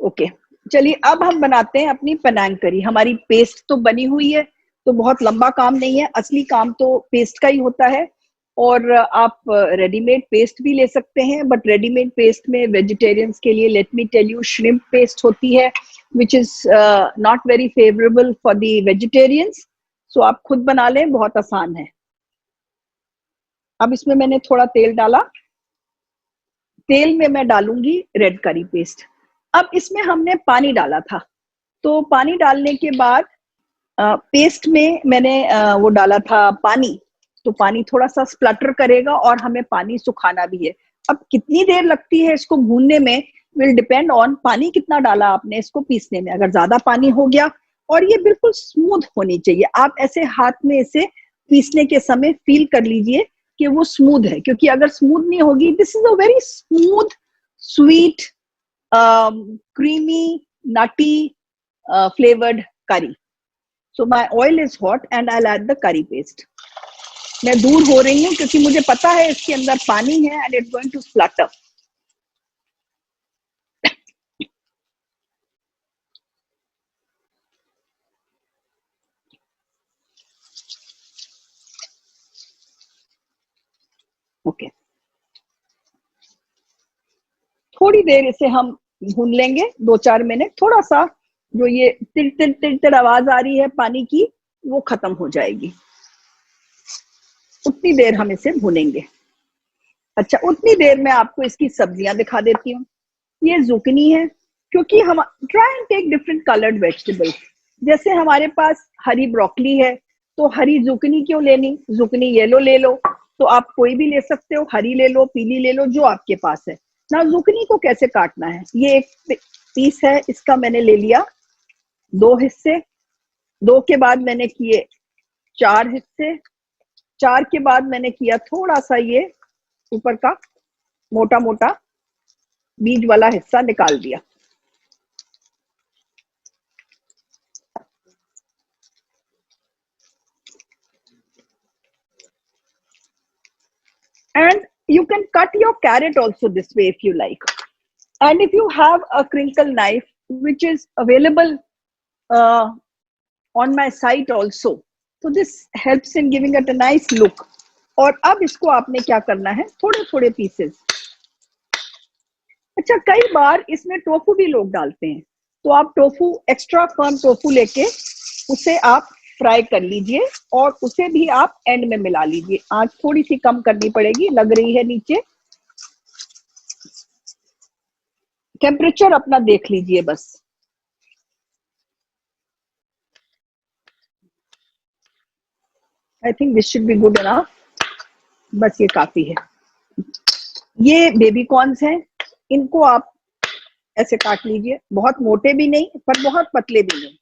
Okay, चलिए अब हम बनाते हैं अपनी पेनांग करी। हमारी पेस्ट तो बनी हुई है, तो बहुत लंबा काम नहीं है, असली काम तो पेस्ट का ही होता है। और आप रेडीमेड पेस्ट भी ले सकते हैं, बट रेडीमेड पेस्ट में वेजिटेरियंस के लिए let me tell you shrimp paste होती है, which is not very favourable for the vegetarians. So आप खुद बना लें, बहुत आसान है। अब इसमें मैंने थोड़ा तेल डाला, तेल में मैं डालूंगी रेड करी पेस्ट। अब इसमें हमने पानी डाला था, तो पानी डालने के बाद पेस्ट में मैंने वो डाला था पानी, तो पानी थोड़ा सा स्प्लटर करेगा और हमें पानी सुखाना भी है। अब कितनी देर लगती है इसको भूनने में, विल डिपेंड ऑन पानी कितना डाला आपने इसको पीसने में। अगर ज्यादा पानी हो गया, और ये बिल्कुल स्मूथ होनी चाहिए, आप ऐसे हाथ में इसे पीसने के समय फील कर लीजिए कि वो स्मूथ है, क्योंकि अगर स्मूथ नहीं होगी, this is a very smooth sweet creamy nutty flavored curry. So my oil is hot and I'll add the curry paste. मैं दूर हो रही हूँ क्योंकि मुझे पता है इसके अंदर पानी है and it's going to splutter. थोड़ी देर इसे हम भून लेंगे, 2-4 मिनट। थोड़ा सा जो ये तिर तिर तिर तिर आवाज आ रही है पानी की, वो खत्म हो जाएगी, उतनी देर हम इसे भूनेंगे। अच्छा, उतनी देर में आपको इसकी सब्जियां दिखा देती हूँ। ये जुकनी है, क्योंकि हम try and take different coloured vegetables. जैसे हमारे पास हरी ब्रोकली है, तो हरी जुकनी क्यों लेनी, जुकनी येलो ले लो, तो आप कोई भी ले सकते हो, हरी ले लो, पीली ले लो, जो आपके पास है ना। जुकनी को कैसे काटना है, ये एक पीस है, इसका मैंने ले लिया 2 हिस्से, 2 के बाद मैंने किए 4 हिस्से, 4 के बाद मैंने किया थोड़ा सा ये ऊपर का मोटा मोटा बीज वाला हिस्सा निकाल दिया। And you can cut your carrot also this way if you like. And if you have a crinkle knife, which is available on my site also, so this helps in giving it a nice look. और अब इसको आपने क्या करना है, थोड़े थोड़े pieces. अच्छा, कई बार इसमें टोफू भी लोग डालते हैं, तो आप टोफू, एक्स्ट्रा फर्म टोफू लेके उसे आप फ्राई कर लीजिए और उसे भी आप एंड में मिला लीजिए। आंच थोड़ी सी कम करनी पड़ेगी, लग रही है नीचे। टेम्परेचर अपना देख लीजिए बस। I think this should be good enough, बस ये काफी है। ये बेबी कॉर्न्स हैं, इनको आप ऐसे काट लीजिए, बहुत मोटे भी नहीं पर बहुत पतले भी नहीं।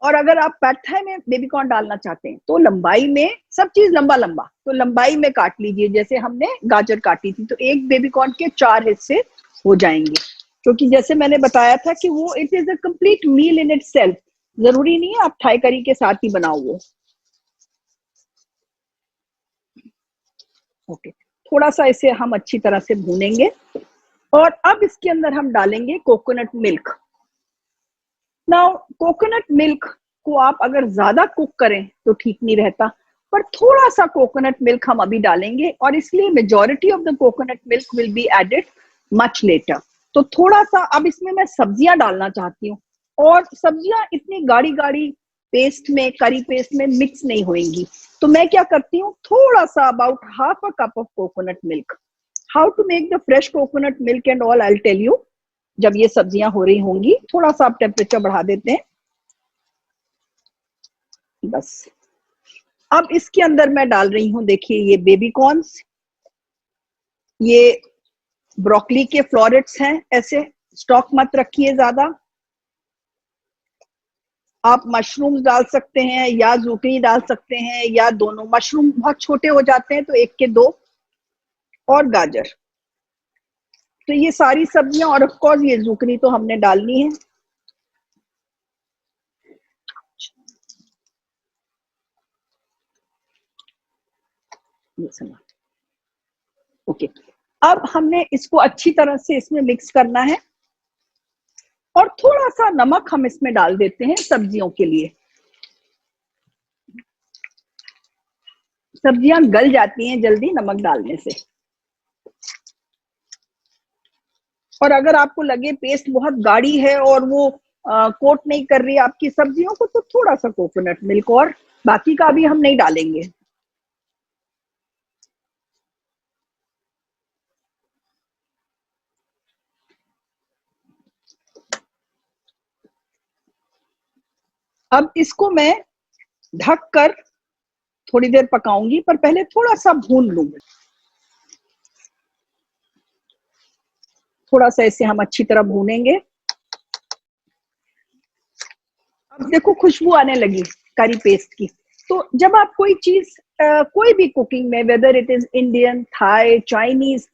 और अगर आप पैड थाई में बेबी कॉर्न डालना चाहते हैं तो लंबाई में, सब चीज लंबा लंबा, तो लंबाई में काट लीजिए। जैसे हमने गाजर काटी थी, तो एक बेबी कॉर्न के 4 हिस्से हो जाएंगे, क्योंकि जैसे मैंने बताया था कि वो it is a complete meal in itself. जरूरी नहीं है आप थाई करी के साथ ही बनाओ वो। ओके, थोड़ा सा इसे हम अच्छी तरह से भूनेंगे और अब इसके अंदर हम डालेंगे coconut milk. Now coconut milk को आप अगर ज्यादा कुक करें तो ठीक नहीं रहता, पर थोड़ा सा कोकोनट मिल्क हम अभी डालेंगे और इसलिए majority of the coconut milk will be added much later. तो थोड़ा सा अब इसमें मैं सब्जियां डालना चाहती हूँ, और सब्जियां इतनी गाढ़ी गाढ़ी पेस्ट में, करी पेस्ट में मिक्स नहीं होंगी, तो मैं क्या करती हूँ, थोड़ा सा about half a cup of coconut milk. How to make the fresh coconut milk and all I will tell you जब ये सब्जियां हो रही होंगी। थोड़ा सा आप टेम्परेचर बढ़ा देते हैं बस। अब इसके अंदर मैं डाल रही हूं, देखिए ये बेबी कॉर्न्स, ये ब्रोकली के फ्लोरेट्स हैं, ऐसे स्टॉक मत रखिए ज्यादा। आप मशरूम डाल सकते हैं या जुकनी डाल सकते हैं या दोनों। मशरूम बहुत छोटे हो जाते हैं तो 1 के 2, और गाजर। तो ये सारी सब्जियां, और ऑफ कोर्स ये जुकनी तो हमने डालनी है। ओके, अब हमने इसको अच्छी तरह से इसमें मिक्स करना है और थोड़ा सा नमक हम इसमें डाल देते हैं सब्जियों के लिए। सब्जियां गल जाती हैं जल्दी नमक डालने से। और अगर आपको लगे पेस्ट बहुत गाढ़ी है और वो कोट नहीं कर रही आपकी सब्जियों को, तो थोड़ा सा कोकोनट मिल्क, और बाकी का अभी हम नहीं डालेंगे। अब इसको मैं ढक कर थोड़ी देर पकाऊंगी, पर पहले थोड़ा सा भून लूंगी। थोड़ा सा इसे हम अच्छी तरह भूनेंगे। अब देखो खुशबू आने लगी करी पेस्ट की। तो जब आप कोई चीज, कोई भी कुकिंग में, whether it is Indian, Thai, Chinese,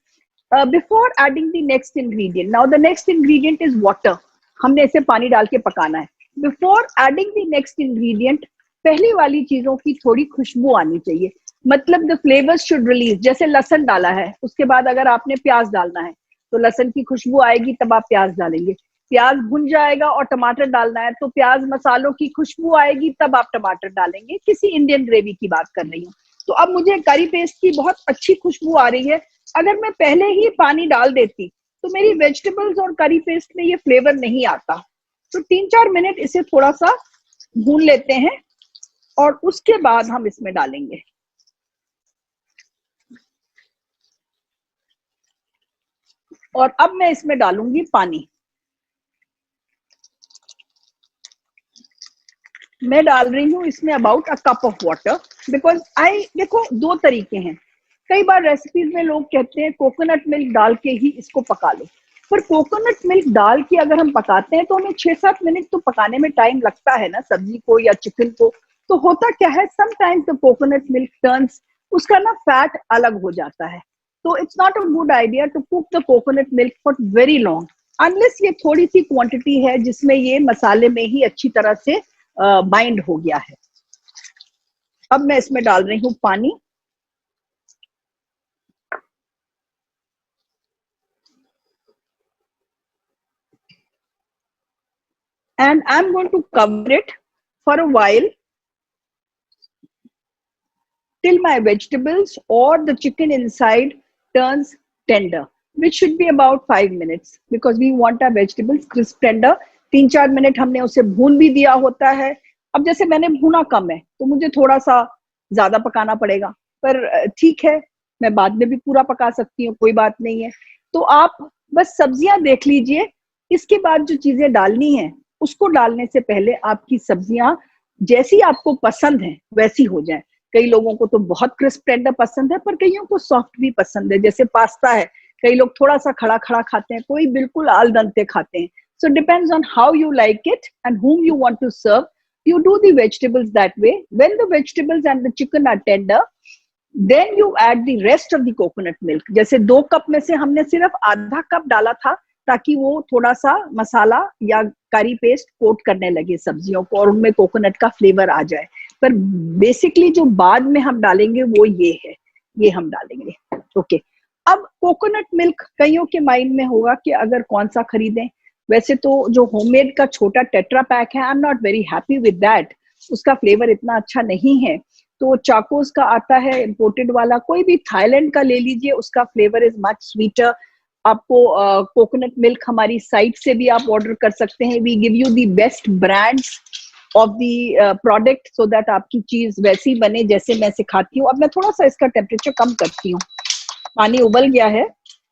before adding the next ingredient, now the next ingredient is water. हमने इसे पानी डाल के पकाना है। Before adding the next ingredient, पहली वाली चीजों की थोड़ी खुशबू आनी चाहिए, मतलब द फ्लेवर्स शुड रिलीज। जैसे लहसुन डाला है, उसके बाद अगर आपने प्याज डालना है तो लहसुन की खुशबू आएगी, तब आप प्याज डालेंगे। प्याज भुन जाएगा और टमाटर डालना है तो प्याज मसालों की खुशबू आएगी, तब आप टमाटर डालेंगे। किसी इंडियन ग्रेवी की बात कर रही हूँ। तो अब मुझे करी पेस्ट की बहुत अच्छी खुशबू आ रही है, अगर मैं पहले ही पानी डाल देती तो मेरी वेजिटेबल्स और करी पेस्ट में ये फ्लेवर नहीं आता। तो 3-4 मिनट इसे थोड़ा सा भून लेते हैं और उसके बाद हम इसमें डालेंगे। और अब मैं इसमें डालूंगी पानी। मैं डाल रही हूँ इसमें about a cup of water, because देखो दो तरीके हैं। कई बार रेसिपीज में लोग कहते हैं कोकोनट मिल्क डाल के ही इसको पका लो, पर कोकोनट मिल्क डाल के अगर हम पकाते हैं तो हमें 6-7 मिनट तो पकाने में टाइम लगता है ना, सब्जी को या चिकन को। तो होता क्या है, sometimes the coconut milk turns, उसका ना फैट अलग हो जाता है। तो it's not a good idea to cook the coconut milk for very long, unless ये थोड़ी सी क्वांटिटी है जिसमें ये मसाले में ही अच्छी तरह से बाइंड हो गया है। अब मैं इसमें डाल रही हूँ पानी। And I'm going to cover it for a while till my vegetables or the chicken inside turns tender, which should be about 5 minutes because we want our vegetables crisp tender. 3-4 minute हमने उसे भून भी दिया होता है। अब जैसे मैंने भूना कम है तो मुझे थोड़ा सा ज्यादा पकाना पड़ेगा, पर ठीक है, मैं बाद में भी पूरा पका सकती हूँ, कोई बात नहीं है। तो आप बस सब्जियां देख लीजिए, इसके बाद जो चीजें डालनी है उसको डालने से पहले आपकी सब्जियां जैसी आपको पसंद है वैसी हो जाए। कई लोगों को तो बहुत क्रिस्प टेंडर पसंद है, पर कईयों को सॉफ्ट भी पसंद है। जैसे पास्ता है, कई लोग थोड़ा सा खड़ा खड़ा खाते हैं, कोई बिल्कुल आल दंते खाते हैं। So depends on how you like it and whom you want to serve. You do the vegetables that way. When the vegetables and the chicken are tender, then you add the rest of the coconut milk. जैसे 2 cup में से हमने सिर्फ आधा cup डाला था ताकि वो थोड़ा सा मसाला या करी पेस्ट कोट करने लगे सब्जियों को और उनमें कोकोनट का फ्लेवर आ जाए। पर बेसिकली जो बाद में हम डालेंगे वो ये है, ये हम डालेंगे। ओके, अब कोकोनट मिल्क कईयों के माइंड में होगा कि अगर कौन सा खरीदें। वैसे तो जो होममेड का छोटा टेट्रा पैक है, I am not very happy with that, उसका फ्लेवर इतना अच्छा नहीं है। तो चाकोस का आता है इम्पोर्टेड वाला, कोई भी थाईलैंड का ले लीजिए, उसका फ्लेवर इज मच स्वीटर। आपको कोकोनट मिल्क हमारी साइट से भी आप ऑर्डर कर सकते हैं। We give you the best brands of the product so that आपकी चीज वैसी बने जैसे मैं सिखाती हूँ। अब मैं थोड़ा सा इसका टेम्परेचर कम करती हूँ, पानी उबल गया है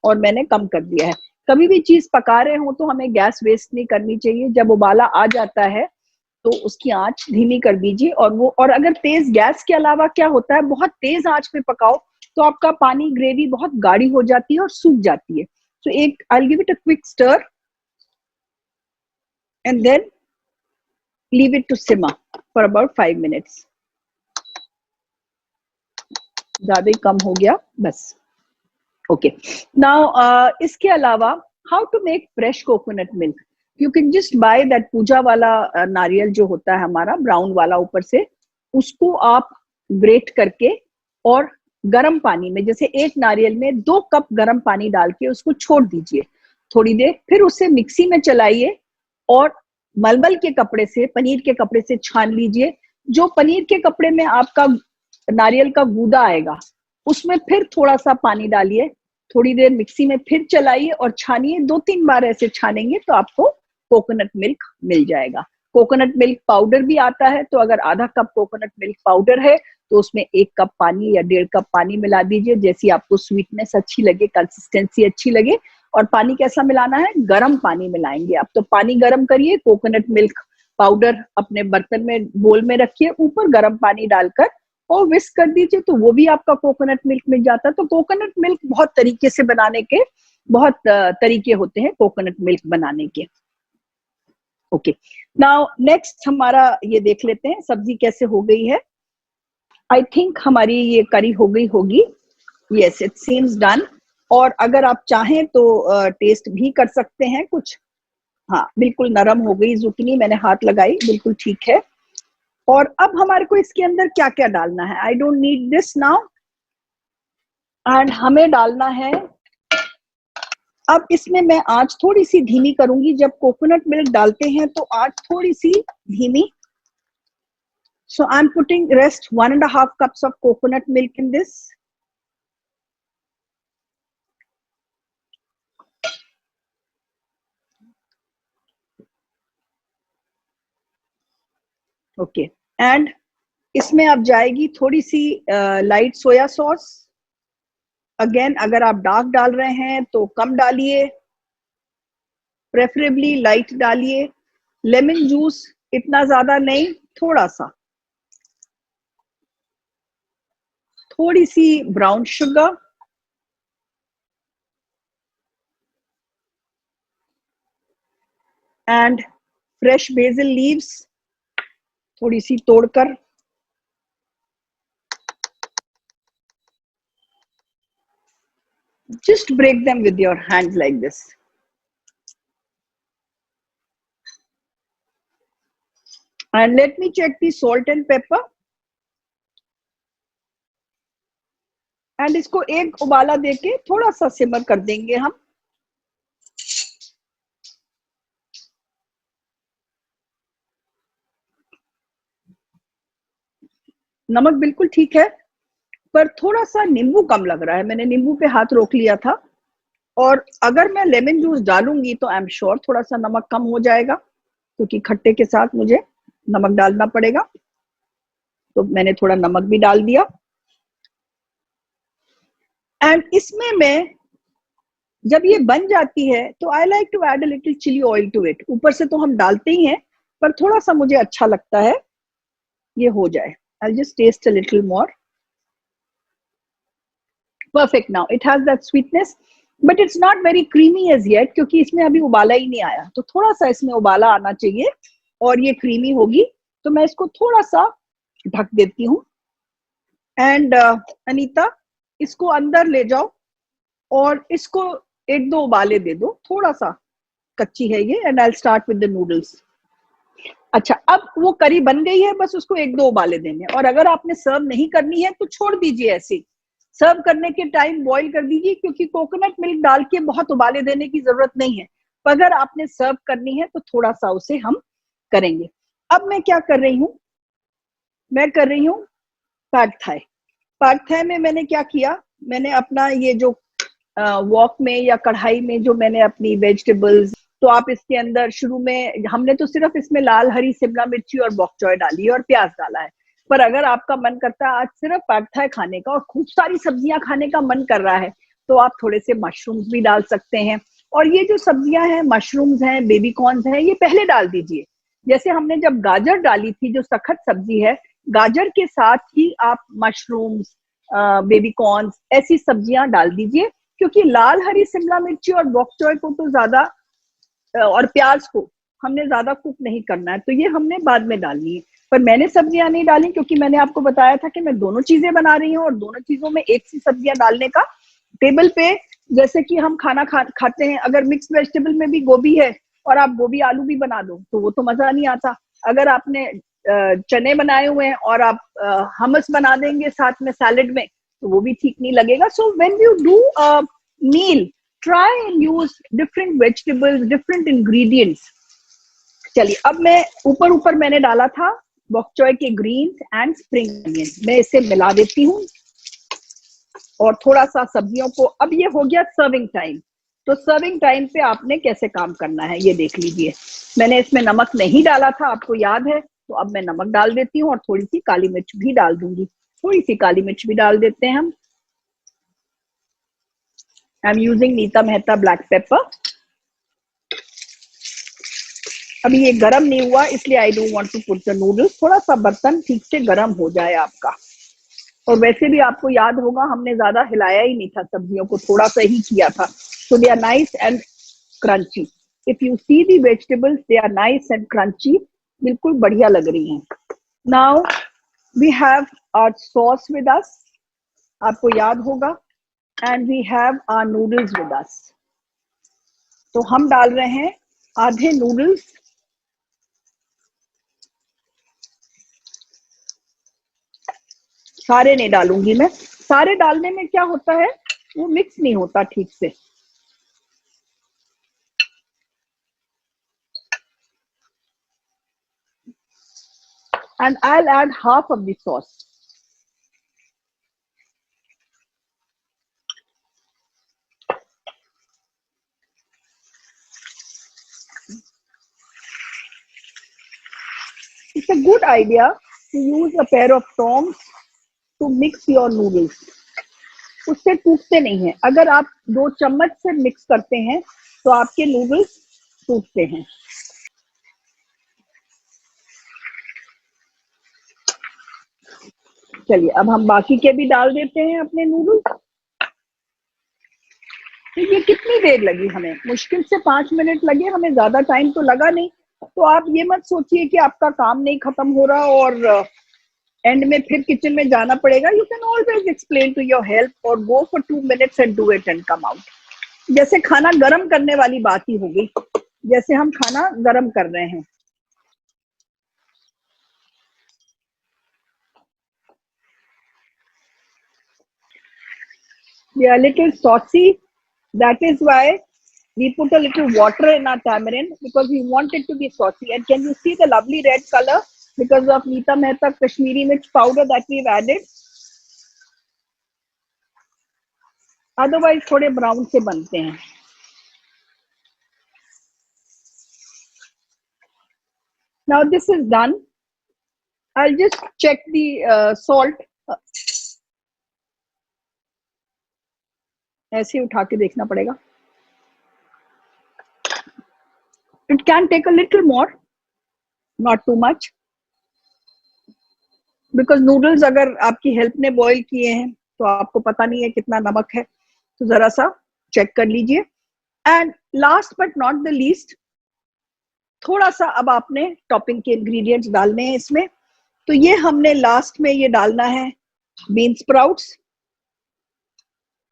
और मैंने कम कर दिया है। कभी भी चीज पका रहे हो तो हमें गैस वेस्ट नहीं करनी चाहिए। जब उबाला आ जाता है तो उसकी आंच धीमी कर दीजिए। और अगर तेज गैस के अलावा क्या होता है, बहुत तेज आंच पे पकाओ तो आपका पानी ग्रेवी बहुत गाढ़ी हो जाती है और सूख जाती है। So I'll give it a quick stir and then leave it to simmer for about 5 minutes. ज्यादा ही कम हो गया बस। ओके, नाउ इसके अलावा how to make fresh coconut milk. You can just buy that पूजा वाला नारियल जो होता है हमारा ब्राउन वाला ऊपर से, उसको आप ग्रेट करके और गर्म पानी में, जैसे एक नारियल में 2 कप गर्म पानी डाल के उसको छोड़ दीजिए थोड़ी देर, फिर उसे मिक्सी में चलाइए और मलमल के कपड़े से, पनीर के कपड़े से छान लीजिए। जो पनीर के कपड़े में आपका नारियल का गूदा आएगा उसमें फिर थोड़ा सा पानी डालिए, थोड़ी देर मिक्सी में फिर चलाइए और छानिए। 2-3 बार ऐसे छानेंगे तो आपको कोकोनट मिल्क मिल जाएगा। कोकोनट मिल्क पाउडर भी आता है, तो अगर आधा कप कोकोनट मिल्क पाउडर है तो उसमें 1 कप पानी या 1.5 कप पानी मिला दीजिए, जैसी आपको स्वीटनेस अच्छी लगे, कंसिस्टेंसी अच्छी लगे। और पानी कैसा मिलाना है, गर्म पानी मिलाएंगे आप। तो पानी गर्म करिए, कोकोनट मिल्क पाउडर अपने बर्तन में बोल में रखिए, ऊपर गर्म पानी डालकर और विस्क कर दीजिए, तो वो भी आपका कोकोनट मिल्क मिल जाता है। तो कोकोनट मिल्क बहुत तरीके से बनाने के, बहुत तरीके होते हैं कोकोनट मिल्क बनाने के। ओके, नाउ नेक्स्ट हमारा ये देख लेते हैं सब्जी कैसे हो गई है। आई थिंक हमारी ये करी हो गई होगी। Yes, it seems done. और अगर आप चाहें तो टेस्ट भी कर सकते हैं कुछ। हाँ, बिल्कुल नरम हो गई जुकनी, मैंने हाथ लगाई, बिल्कुल ठीक है। और अब हमारे को इसके अंदर क्या क्या डालना है, I don't need this now. And हमें डालना है, अब इसमें मैं आंच थोड़ी सी धीमी करूंगी। जब कोकोनट मिल्क डालते हैं तो आंच थोड़ी सी धीमी। So I'm putting rest 1.5 cups of coconut milk in this. Okay, and इसमें अब जाएगी थोड़ी सी लाइट सोया सॉस। अगेन अगर आप डार्क डाल रहे हैं तो कम डालिए, प्रेफरेबली लाइट डालिए। लेमन जूस इतना ज्यादा नहीं, थोड़ा सा, थोड़ी सी brown sugar, and fresh basil leaves थोड़ी सी तोड़कर। Just break them with your hands like this. And let me check the salt and pepper. And इसको एक उबाला देके थोड़ा सा सिमर कर देंगे हम। नमक बिल्कुल ठीक है, पर थोड़ा सा नींबू कम लग रहा है। मैंने नींबू पे हाथ रोक लिया था, और अगर मैं लेमन जूस डालूंगी तो आई एम श्योर थोड़ा सा नमक कम हो जाएगा, क्योंकि खट्टे के साथ मुझे नमक डालना पड़ेगा। तो मैंने थोड़ा नमक भी डाल दिया। एंड इसमें मैं जब ये बन जाती है तो I like to add a little chilli oil to it. ऊपर से तो हम डालते ही हैं, पर थोड़ा सा मुझे अच्छा लगता है ये हो जाए। I just taste a little more. Perfect, now it has that sweetness, but it's not very creamy as yet, क्योंकि इसमें अभी उबाला ही नहीं आया। तो थोड़ा सा इसमें उबाला आना चाहिए और ये क्रीमी होगी। तो मैं इसको थोड़ा सा ढक देती हूँ। एंड अनीता, इसको अंदर ले जाओ और इसको एक दो उबाले दे दो। थोड़ा सा कच्ची है ये। And I start with the noodles. अच्छा, अब वो करी बन गई है, बस उसको एक दो उबाले देने। और अगर आपने सर्व नहीं करनी है तो छोड़ दीजिए ऐसे। सर्व करने के टाइम बॉईल कर दीजिए, क्योंकि कोकोनट मिल्क डाल के बहुत उबाले देने की जरूरत नहीं है। पर अगर आपने सर्व करनी है तो थोड़ा सा उसे हम करेंगे। अब मैं क्या कर रही हूँ, मैं कर रही हूँ पैड थाई। पैड थाई में मैंने क्या किया, मैंने अपना ये जो वॉक में या कढ़ाई में जो मैंने अपनी वेजिटेबल्स, तो आप इसके अंदर शुरू में हमने तो सिर्फ इसमें लाल हरी शिमला मिर्ची और बॉक चॉय डाली है और प्याज डाला है। पर अगर आपका मन करता है आज सिर्फ पैड थाई खाने का और खूब सारी सब्जियां खाने का मन कर रहा है, तो आप थोड़े से मशरूम्स भी डाल सकते हैं। और ये जो सब्जियां हैं, मशरूम्स हैं, बेबी कॉर्न्स हैं, ये पहले डाल दीजिए। जैसे हमने जब गाजर डाली थी, जो सखत सब्जी है, गाजर के साथ ही आप मशरूम्स, बेबी कॉर्न्स, ऐसी सब्जियां डाल दीजिए। क्योंकि लाल हरी शिमला मिर्ची और बॉक चॉय को तो ज्यादा, और प्याज को हमने ज्यादा कुक नहीं करना है, तो ये हमने बाद में डालनी है। पर मैंने सब्जियां नहीं डाली, क्योंकि मैंने आपको बताया था कि मैं दोनों चीजें बना रही हूँ, और दोनों चीजों में एक सी सब्जियां डालने का। टेबल पे जैसे कि हम खाना खाते हैं, अगर मिक्स वेजिटेबल में भी गोभी है और आप गोभी आलू भी बना दो तो वो तो मजा नहीं आता। अगर आपने चने बनाए हुए हैं और आप हमस बना देंगे साथ में सैलेड में, तो वो भी ठीक नहीं लगेगा। So when you do a meal, try and use different vegetables, different ingredients। चलिए, अब मैं ऊपर ऊपर मैंने डाला था बॉक चॉय के ग्रीन एंड स्प्रिंग अनियन, मैं इसे मिला देती हूँ और थोड़ा सा सब्जियों को। अब ये हो गया सर्विंग टाइम। तो सर्विंग टाइम पे आपने कैसे काम करना है ये देख लीजिए। मैंने इसमें नमक नहीं डाला था, आपको याद है, तो अब मैं नमक डाल देती हूँ और थोड़ी सी काली मिर्च भी डाल दूंगी। थोड़ी सी काली मिर्च भी डाल देते हैं हम। I am using Nita Mehta black pepper. अभी ये गर्म नहीं हुआ, इसलिए I don't want to put the noodles. थोड़ा सा बर्तन ठीक से गर्म हो जाए आपका। और वैसे भी आपको याद होगा हमने ज्यादा हिलाया ही नहीं था सब्जियों को, थोड़ा सा ही किया था। So they are nice and crunchy. If you see the vegetables, they are nice and crunchy, बिल्कुल बढ़िया लग रही हैं। Now we have our sauce with us, आपको याद होगा, and we have our noodles with us. तो हम डाल रहे हैं आधे नूडल्स, सारे नहीं डालूंगी मैं। सारे डालने में क्या होता है, वो मिक्स नहीं होता ठीक से। And I will add half of the sauce. it's a good idea to use a pair of tongs to mix your noodles. उससे टूटते नहीं हैं. अगर आप 2 चम्मच से मिक्स करते हैं तो आपके नूडल्स टूटते हैं. चलिए अब हम बाकी के भी डाल देते हैं अपने नूडल्स. तो ये कितनी देर लगी हमें? मुश्किल से 5 मिनट लगे, हमें ज्यादा टाइम तो लगा नहीं. तो आप ये मत सोचिए कि आपका काम नहीं खत्म हो रहा और एंड में फिर किचन में जाना पड़ेगा. You can always explain to your help और go for 2 minutes and do it and come out. जैसे खाना गरम करने वाली बात ही हो गई, जैसे हम खाना गरम कर रहे हैं. We are a little saucy. That is why we put a little water in our tamarind, because we want it to be saucy. And can you see the lovely red color because of Nita Mehta Kashmiri Mirch powder that we've added? Otherwise थोड़े brown से बनते हैं. Now this is done. I'll just check the salt. ऐसे उठा के देखना पड़ेगा. It can take a little more, not too much, because noodles अगर आपकी हेल्प ने बॉईल किए हैं तो आपको पता नहीं है कितना नमक है, तो जरा सा चेक कर लीजिए. And last but not the least, थोड़ा सा अब आपने टॉपिंग के इंग्रेडिएंट्स डालने हैं इसमें. तो ये हमने लास्ट में ये डालना है बीन स्प्राउट्स.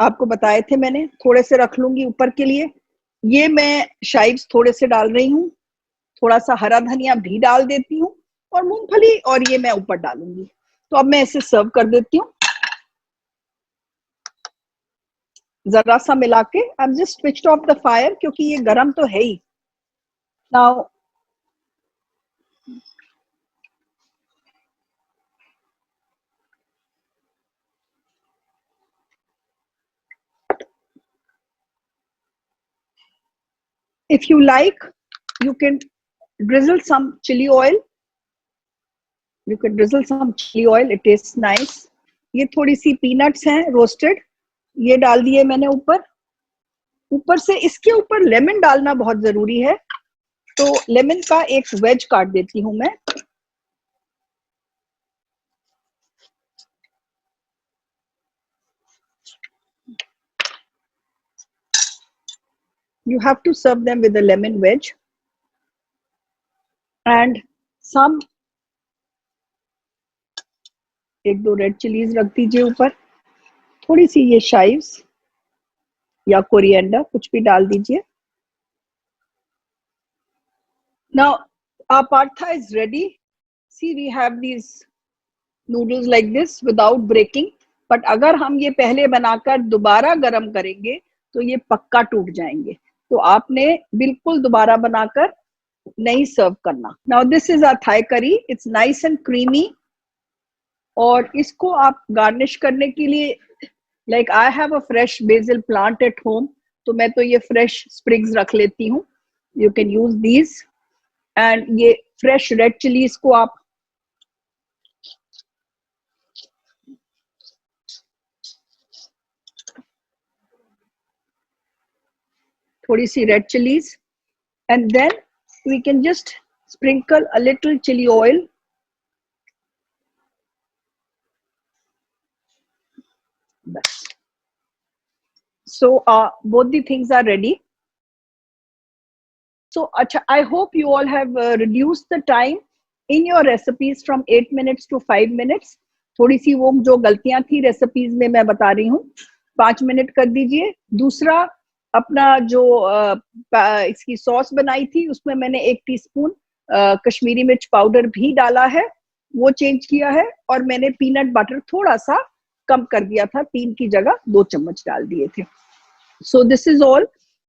आपको बताए थे मैंने, थोड़े से रख लूंगी ऊपर के लिए. ये मैं शाइव्स थोड़े से डाल रही हूँ. थोड़ा सा हरा धनिया भी डाल देती हूँ और मूंगफली, और ये मैं ऊपर डालूंगी. तो अब मैं इसे सर्व कर देती हूँ. जरा सा मिला के. I am just switched off the fire क्योंकि ये गरम तो है ही. Now if you like, you can drizzle some chili oil. You can drizzle some chili oil. It tastes nice. ये थोड़ी सी पीनट्स हैं रोस्टेड, ये डाल दिए मैंने ऊपर. ऊपर से इसके ऊपर लेमन डालना बहुत जरूरी है, तो लेमन का एक वेज काट देती हूं मैं. You have to serve them with a lemon wedge and some, 1-2 red chillies रख दीजिए ऊपर. थोड़ी सी ये शाइव्स या कोरिएंडर कुछ भी डाल दीजिए. Now our pad thai is ready. See, we have these noodles like this without breaking. But अगर हम ये पहले बनाकर दोबारा गरम करेंगे तो ये पक्का टूट जाएंगे. तो आपने बिल्कुल दोबारा बनाकर नहीं सर्व करना. Now this is our Thai curry. It's nice and creamy. और इसको आप गार्निश करने के लिए, like I have a fresh basil plant at home, तो मैं तो ये fresh sprigs रख लेती हूँ. You can use these. And ये fresh red chilies को आप थोड़ी सी red chilies, and then we can just sprinkle a little chili oil. So both the things are ready. So I hope you all have reduced the time in your recipes from 8 minutes to 5 minutes. थोड़ी सी वो जो गलतियां थी recipes में मैं बता रही हूँ, 5 मिनट कर दीजिए. दूसरा, अपना जो इसकी सॉस बनाई थी उसमें मैंने 1 टीस्पून कश्मीरी मिर्च पाउडर भी डाला है, वो चेंज किया है. और मैंने पीनट बटर थोड़ा सा कम कर दिया था, 3 की जगह 2 चम्मच डाल दिए थे. So this is all.